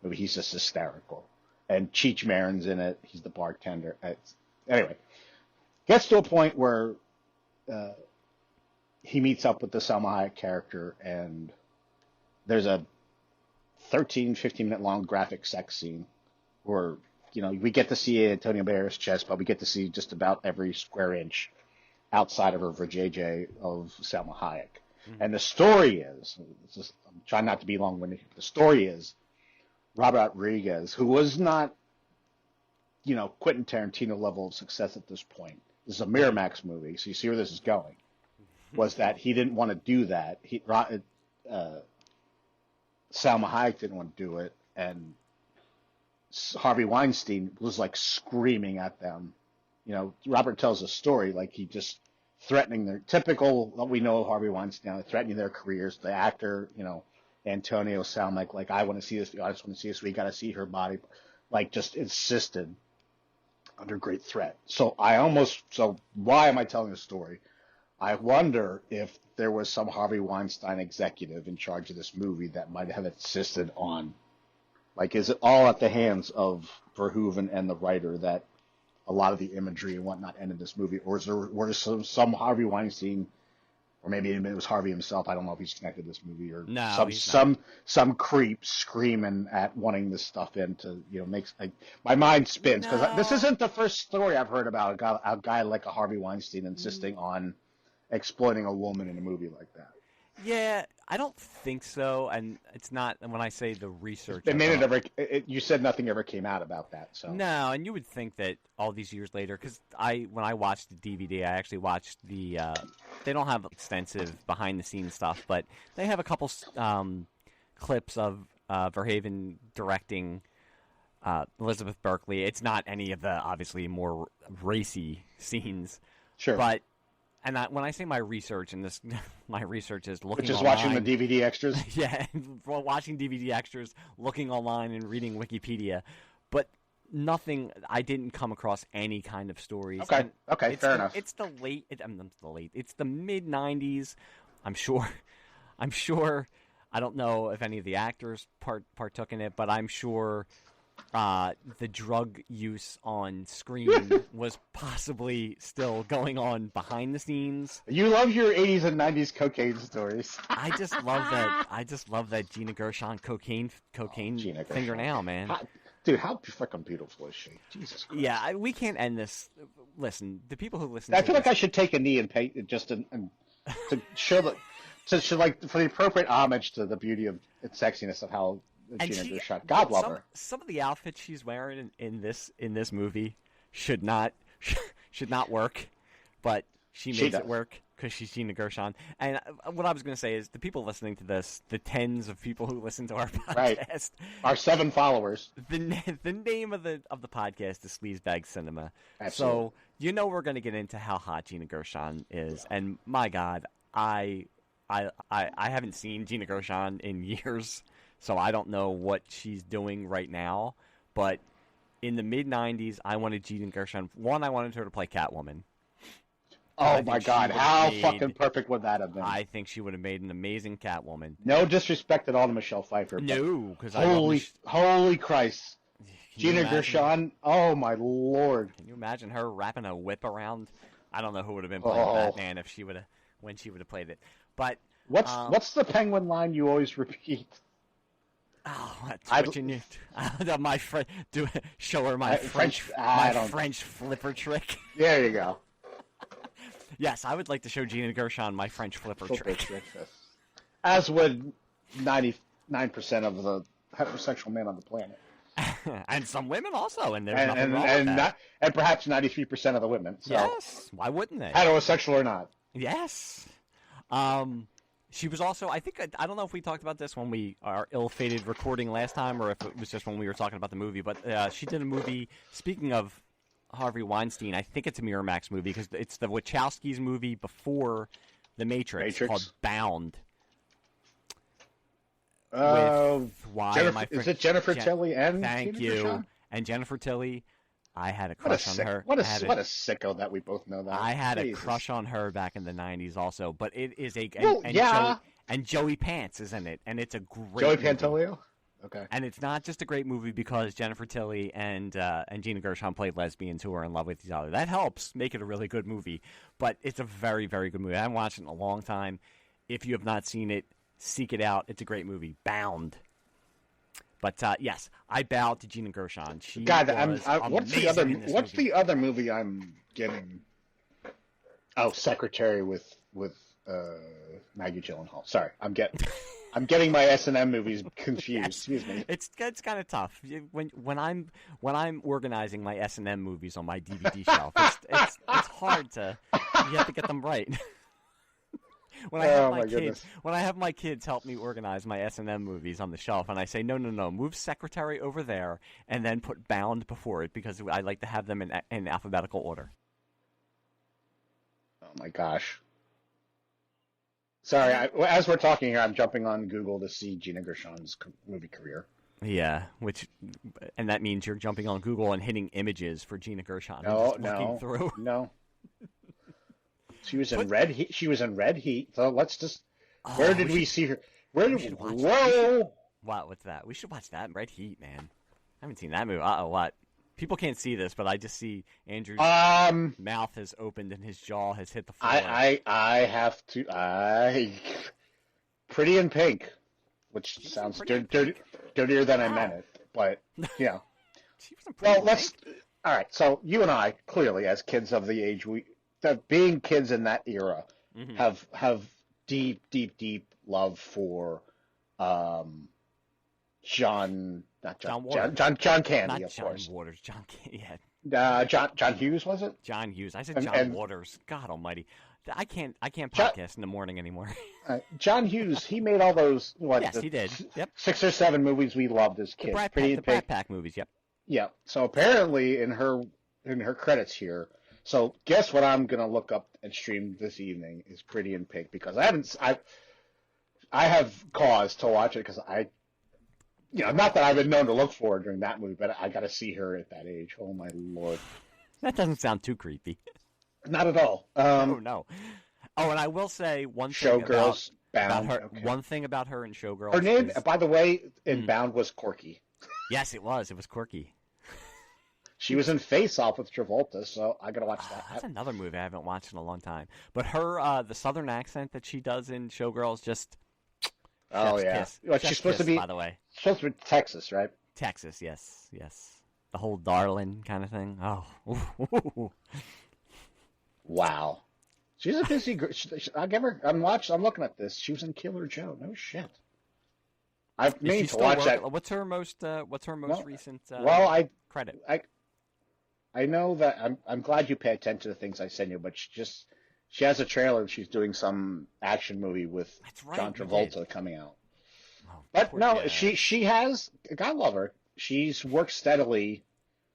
movie. He's just hysterical. And Cheech Marin's in it. He's the bartender. Anyway, gets to a point where he meets up with the Salma Hayek character, and there's a 13, 15-minute long graphic sex scene where, we get to see Antonio Banderas' chest, but we get to see just about every square inch outside of her vajayjay of Salma Hayek. Mm-hmm. And the story is, I'm trying not to be long-winded, the story is Robert Rodriguez, who was not, Quentin Tarantino level of success at this point. This is a Miramax movie, so you see where this is going. Was that he didn't want to do that. Salma Hayek didn't want to do it, and Harvey Weinstein was like screaming at them. Robert tells a story like he just threatening their typical, what we know of Harvey Weinstein, threatening their careers. The actor, Antonio Salma, like I want to see this. I just want to see this. We got to see her body. Like just insisted under great threat. So why am I telling this story? I wonder if there was some Harvey Weinstein executive in charge of this movie that might have insisted on, like, is it all at the hands of Verhoeven and the writer that a lot of the imagery and whatnot ended this movie, or is there some Harvey Weinstein, or maybe it was Harvey himself? I don't know if he's connected to this movie, or some creep screaming at wanting this stuff in to makes my mind spins because this isn't the first story I've heard about a guy like a Harvey Weinstein insisting on exploiting a woman in a movie like that. Yeah, I don't think so, and it's not. When I say the research, you said nothing ever came out about that. So no, and you would think that all these years later, because when I watched the DVD, I actually watched the. They don't have extensive behind the scenes stuff, but they have a couple clips of Verhoeven directing Elizabeth Berkley. It's not any of the obviously more racy scenes, sure, but. And when I say my research, my research is looking Which is online, watching the DVD extras? Yeah, watching DVD extras, looking online and reading Wikipedia. But I didn't come across any kind of stories. Okay, fair enough. It's the it's the mid-'90s. I'm sure, I don't know if any of the actors partook in it, but I'm sure the drug use on screen was possibly still going on behind the scenes. You love your 80s and 90s cocaine stories. I just love that Gina Gershon cocaine fingernail, man. How freaking beautiful is she? Jesus Christ. Yeah, we can't end this. Listen, the people who listen. I feel like I should take a knee and pay just to show like for the appropriate homage to the beauty of its sexiness of how. God love her. Some of the outfits she's wearing in this movie should not work, but she makes it work because she's Gina Gershon. And what I was going to say is the people listening to this, the tens of people who listen to our podcast, right. Our 7 followers. The name of the podcast is Sleazebag Cinema. Absolutely. So we're going to get into how hot Gina Gershon is, and my God, I haven't seen Gina Gershon in years. So I don't know what she's doing right now, but in the mid-'90s, I wanted Gina Gershon. One, I wanted her to play Catwoman. Oh my God, how fucking perfect would that have been? I think she would have made an amazing Catwoman. No disrespect at all to Michelle Pfeiffer. No, because holy Christ, Gina Gershon! Oh my Lord! Can you imagine her wrapping a whip around? I don't know who would have been playing Batman if she would have played it. But what's the Penguin line you always repeat? Oh, twitching you! My friend, show her my French flipper trick. There you go. Yes, I would like to show Gina Gershon my French flipper trick. As would 99% of the heterosexual men on the planet, and some women also. And there's nothing wrong with that. And perhaps 93% of the women. So. Yes, why wouldn't they? Heterosexual or not? Yes. She was also, I don't know if we talked about this when we our ill-fated recording last time or if it was just when we were talking about the movie, but she did a movie, speaking of Harvey Weinstein, I think it's a Miramax movie because it's the Wachowskis movie before The Matrix. Called Bound. Why am I? Is it Jennifer Tilly and Thank Tina you. Gershon? And Jennifer Tilly, I had a crush on her. What a sicko that we both know that. I had a crush on her back in the 90s also, but it is and Joey Pants is in it, and it's a great Joey movie. Pantoliano? Okay. And it's not just a great movie because Jennifer Tilly and Gina Gershon played lesbians who are in love with each other. That helps make it a really good movie, but it's a very, very good movie. I haven't watched it in a long time. If you have not seen it, seek it out. It's a great movie. Bound. But yes, I bow to Gina Gershon. She what's the other movie I'm getting? Oh, Secretary with Maggie Gyllenhaal. Sorry, I'm getting my S&M movies confused. Yes. Excuse me. It's kind of tough when I'm organizing my S&M movies on my DVD shelf. It's hard to you have to get them right. When I have my kids help me organize my S&M movies on the shelf, and I say no, move Secretary over there, and then put Bound before it because I like to have them in alphabetical order. Oh my gosh! Sorry, as we're talking here, I'm jumping on Google to see Gina Gershon's movie career. Yeah, and that means you're jumping on Google and hitting images for Gina Gershon. No. She was in Red Heat. So let's just. Where did we see her? Whoa! Wow, what's that? We should watch that. Red Heat, man. I haven't seen that movie. What? People can't see this, but I just see Andrew's mouth has opened and his jaw has hit the floor. I have to. Pretty in Pink, which sounds dirtier than I meant it, but yeah. All right. So you and I, clearly, as kids of the age being kids in that era, have deep love for John Candy, of course. John Waters, John Candy. John Hughes, was it? John Hughes. I said John Waters. God Almighty, I can't podcast in the morning anymore. John Hughes, he made all those. Yes, he did. Yep. 6 or 7 movies we loved as kids. The Brat Pack movies. Yep. Yeah. So apparently, in her credits here. So guess what I'm gonna look up and stream this evening is Pretty in Pink because I have cause to watch it because not that I've been known to look for her during that movie, but I got to see her at that age. Oh my Lord, that doesn't sound too creepy. Not at all. No. Oh, and I will say one thing Showgirls, about her. Okay. One thing about her in Showgirls. Her name, by the way, in Bound was Corky. Yes, it was. It was quirky. She was in Face Off with Travolta, so I gotta watch that. That's another movie I haven't watched in a long time. But her, the southern accent that she does in Showgirls, just kiss. Well, she's supposed to be, by the way. She's supposed to be Texas, right? Texas, yes. The whole darling kind of thing. Oh, wow. She's a busy girl. I'll give her. I'm looking at this. She was in Killer Joe. No shit. I've made to watch that. What's her most recent credit? I know that I'm glad you pay attention to the things I send you, but she has a trailer. She's doing some action movie with John Travolta coming out. Oh, but no, she has. God love her. She's worked steadily,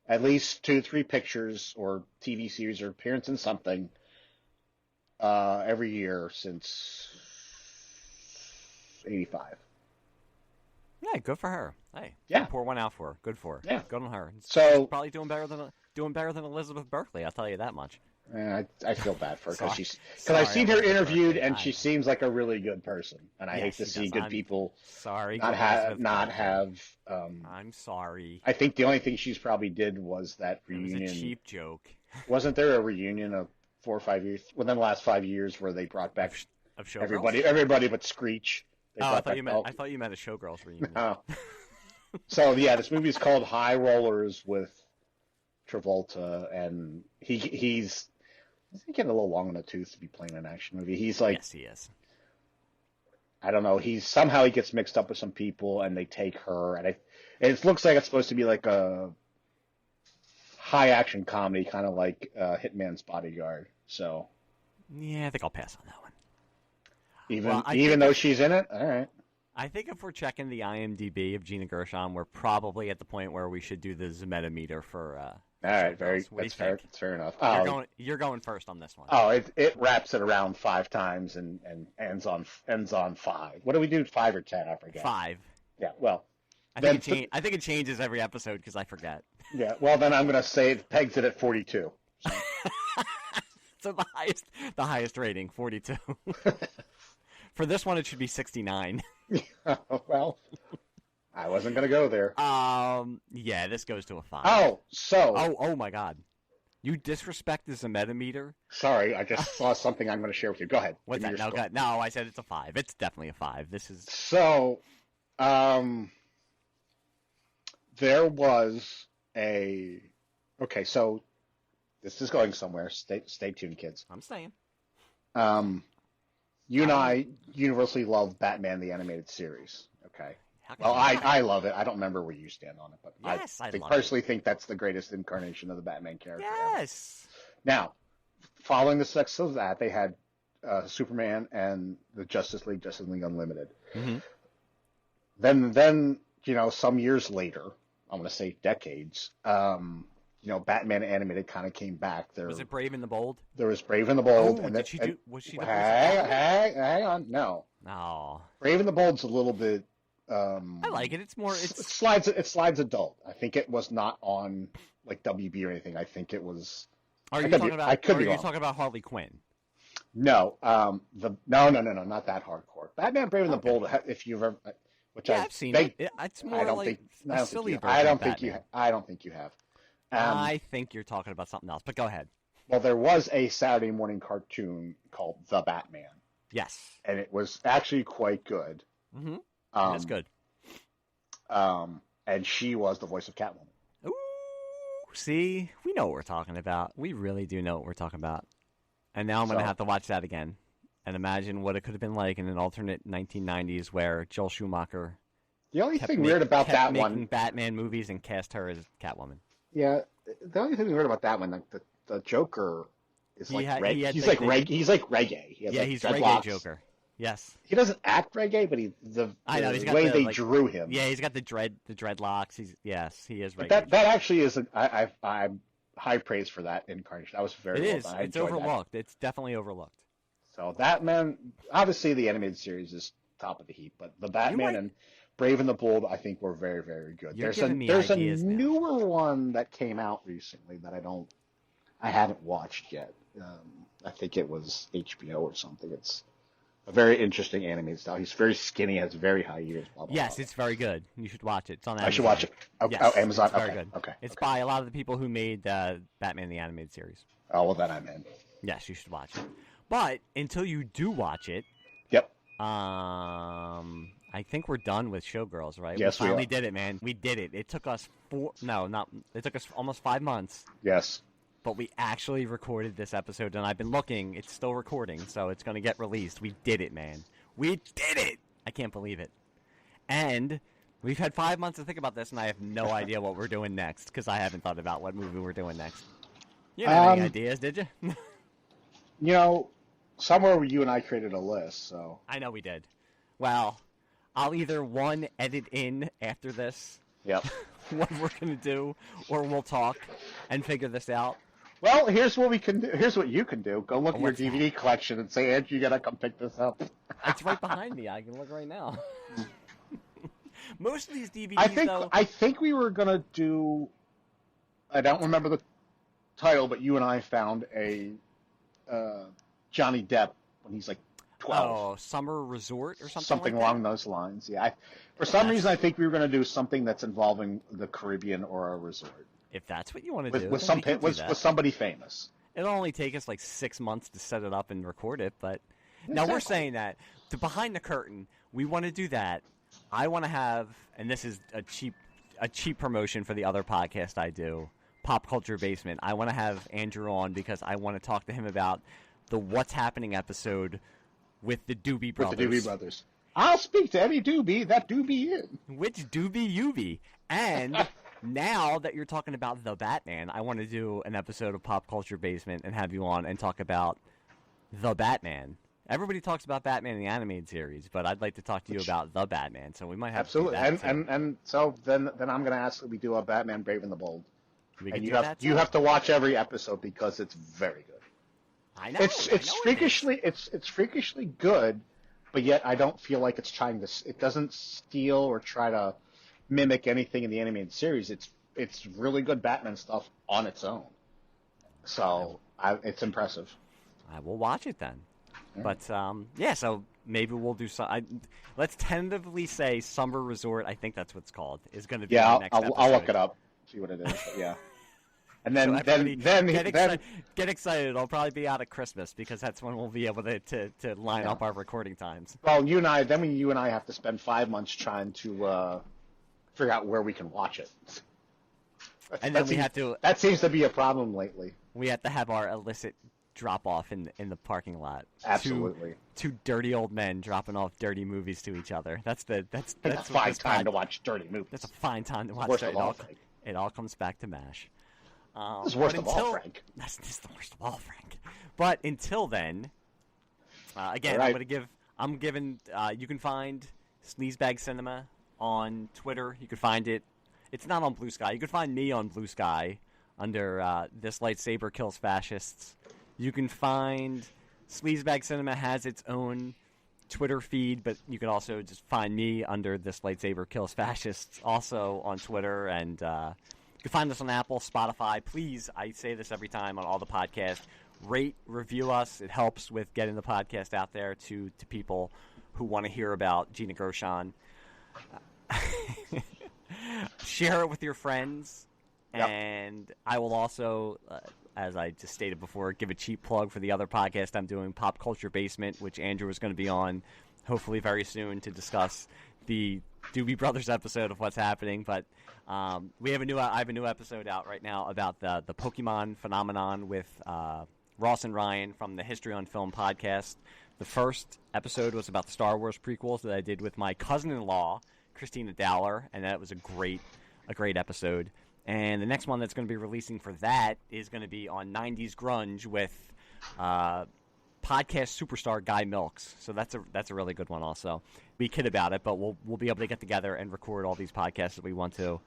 at least 2-3 pictures or TV series or appearance in something every year since '85. Yeah, good for her. Hey, pour one out for her. Good for her. Yeah, good on her. So she's probably doing better than Elizabeth Berkley. I'll tell you that much. I feel bad for her because I've seen her interviewed and she seems like a really good person, and I hate to see good people. Sorry, not have. I'm sorry. I think the only thing she's probably did was that reunion. It was a cheap joke. Wasn't there a reunion of 4 or 5 years within the last 5 years where they brought back of everybody but Screech? I thought you meant a Showgirls reunion. No. So yeah, this movie is called High Rollers with Travolta, and he's getting a little long in the tooth to be playing an action movie. He's like, yes, he is. I don't know. He gets mixed up with some people, and they take her, and it looks like it's supposed to be like a high action comedy, kind of like Hitman's Bodyguard. So yeah, I think I'll pass on that one. Even though she's in it, all right. I think if we're checking the IMDb of Gina Gershon, we're probably at the point where we should do the Zmed-O-Meter for All right, Showgirls. What do you think? that's fair enough. You're going first on this one. Oh, it wraps it around 5 times and ends on 5. What do we do? 5 or 10? I forget. 5. Yeah. Well, I think it changes every episode because I forget. Yeah. Well, then I'm gonna say it pegs it at 42. So the highest rating, 42. For this one, it should be 69. Well, I wasn't gonna go there. Yeah, this goes to a 5. Oh, my God. You disrespect the Zmed-O-Meter? Sorry, I just saw something I'm going to share with you. Go ahead. What's that? No, I said it's a 5. It's definitely a 5. This is... So, there was a... Okay, so this is going somewhere. Stay tuned, kids. I'm staying. You and I universally love Batman the Animated Series. Okay. Well, I love it. I don't remember where you stand on it, but yes, I personally think that's the greatest incarnation of the Batman character. Yes. Ever. Now, following the success of that, they had Superman and the Justice League Unlimited. Mm-hmm. Then some years later, I'm going to say decades, Batman Animated kind of came back. Was it Brave and the Bold? There was Brave and the Bold. Oh, was she the hang on, no. No. Brave and the Bold's a little bit. I like it. It's more. It slides adult. I think it was not on like WB or anything. I think it was. Are you talking about Harley Quinn? No. No, not that hardcore. Batman Brave and the Bold. If you've ever, I've seen it. It's more silly version. I don't think you have. I think you're talking about something else. But go ahead. Well, there was a Saturday morning cartoon called The Batman. Yes. And it was actually quite good. Mm-hmm. That's good. And she was the voice of Catwoman. Ooh, see, we know what we're talking about. We really do know what we're talking about. And now I'm going to have to watch that again and imagine what it could have been like in an alternate 1990s where Joel Schumacher. The only thing weird about that one, Batman movies and cast her as Catwoman. Yeah, the only thing weird about that one, like the Joker is he's like reggae. He's reggae Joker. Yes. He doesn't act reggae, but the way they drew him. Yeah, he's got the dreadlocks. He is reggae. That actually is I'm high praise for that incarnation. That was very It is. It's overlooked. That. It's definitely overlooked. So Batman, obviously the animated series is top of the heap, but the Batman and Brave and the Bold I think were very, very good. There's a newer one that came out recently that I haven't watched yet. I think it was HBO or something. It's a very interesting animated style. He's very skinny, has very high ears. Blah, blah, yes, blah. It's very good. You should watch it. It's on Amazon. I should watch it. Okay. Yes, oh, Amazon. It's very good. Okay. It's by a lot of the people who made Batman the Animated Series. Oh, well, then I'm in. Yes, you should watch it. But until you do watch it, yep. I think we're done with Showgirls, right? Yes, we finally did it, man. We did it. It took us it took us almost 5 months. Yes. But we actually recorded this episode, and I've been looking. It's still recording, so it's going to get released. We did it, man. We did it! I can't believe it. And we've had 5 months to think about this, and I have no idea what we're doing next, because I haven't thought about what movie we're doing next. You didn't have any ideas, did you? Somewhere you and I created a list, so... I know we did. Well, I'll either, edit in after this Yep. what we're going to do, or we'll talk and figure this out. Well, here's what we can do. Here's what you can do. Go look at your DVD collection and say, Andrew, you gotta come pick this up. It's right behind me. I can look right now. Most of these DVDs, I think we were gonna do. I don't remember the title, but you and I found a Johnny Depp when he's like 12. Oh, Summer Resort or something. Something like along those lines. Yeah. For some reason, I think we were gonna do something that's involving the Caribbean or a resort. If that's what you want to do, with somebody famous. It'll only take us like 6 months to set it up and record it, but now we're saying that behind the curtain, we want to do that. I want to have, and this is a cheap promotion for the other podcast I do, Pop Culture Basement. I want to have Andrew on because I want to talk to him about the What's Happening episode with the Doobie Brothers. I'll speak to any doobie that doobie in. Which doobie you be? And now that you're talking about the Batman, I want to do an episode of Pop Culture Basement and have you on and talk about the Batman. Everybody talks about Batman in the animated series, but I'd like to talk to you about the Batman. So we might have absolutely. To do that and so then I'm going to ask that we do a Batman Brave and the Bold. We can And do you have that you too. have to watch every episode because it's very good. I know. It's I know it's freakishly good, but yet I don't feel like it's trying to. It doesn't steal or try to mimic anything in the animated series. It's really good Batman stuff on its own. So it's impressive. I will watch it then. Yeah. But yeah, so maybe we'll do some. Let's tentatively say Summer Resort. I think that's what it's called. Is going to be our next episode. I'll look it up, see what it is. But yeah. And then, So then get excited. It'll probably be out at Christmas because that's when we'll be able to line up our recording times. Well, you and I have to spend 5 months trying to figure out where we can watch it. And then we have to. That seems to be a problem lately. We have to have our illicit drop off in the parking lot. Absolutely. Two dirty old men dropping off dirty movies to each other. That's a fine time to watch dirty movies. That's a fine time to watch. Worst of all, Frank. It all comes back to MASH. This is worst of all, Frank. This is the worst of all, Frank. But until then, again, right. I'm giving. You can find Sleazebag Cinema on Twitter. You can find it. It's not on Bluesky. You can find me on Bluesky under This Lightsaber Kills Fascists. You can find Sleazebag Cinema has its own Twitter feed, but you can also just find me under This Lightsaber Kills Fascists also on Twitter, and you can find us on Apple, Spotify. Please, I say this every time on all the podcasts, rate, review us. It helps with getting the podcast out there to people who want to hear about Gina Gershon. Share it with your friends. Yep. And I will also, as I just stated before, give a cheap plug for the other podcast I'm doing, Pop Culture Basement, which Andrew is going to be on hopefully very soon to discuss the Doobie Brothers episode of what's happening. But I have a new episode out right now about the Pokemon phenomenon with Ross and Ryan from the History on Film podcast. The first episode was about the Star Wars prequels that I did with my cousin-in-law, Christina Dowler, and that was a great episode. And the next one that's going to be releasing for that is going to be on 90s grunge with podcast superstar Guy Milks. So that's a really good one also. We kid about it, but we'll be able to get together and record all these podcasts that we want to.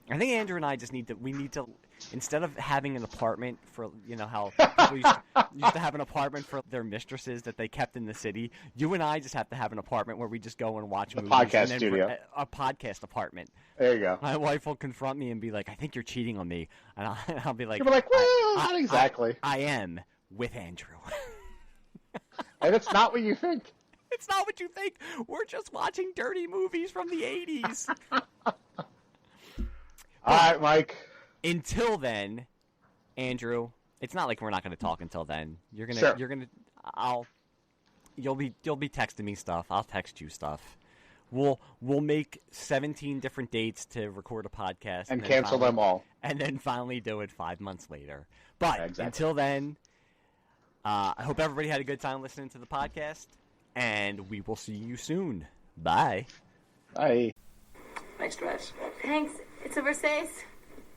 I think Andrew and I just need to instead of having an apartment for, how people used to have an apartment for their mistresses that they kept in the city, you and I just have to have an apartment where we just go and watch movies. Podcast studio. A podcast apartment. There you go. My wife will confront me and be like, I think you're cheating on me. And I'll be like, you'll be like, well, not exactly. I am with Andrew. And it's not what you think. It's not what you think. We're just watching dirty movies from the 80s. All right, Mike. Until then, Andrew, it's not like we're not going to talk until then. You'll be texting me stuff. I'll text you stuff. We'll make 17 different dates to record a podcast and cancel them all. And then finally do it 5 months later. But exactly. Until then, I hope everybody had a good time listening to the podcast, and we will see you soon. Bye. Bye. Nice dress. Thanks. It's a Versace.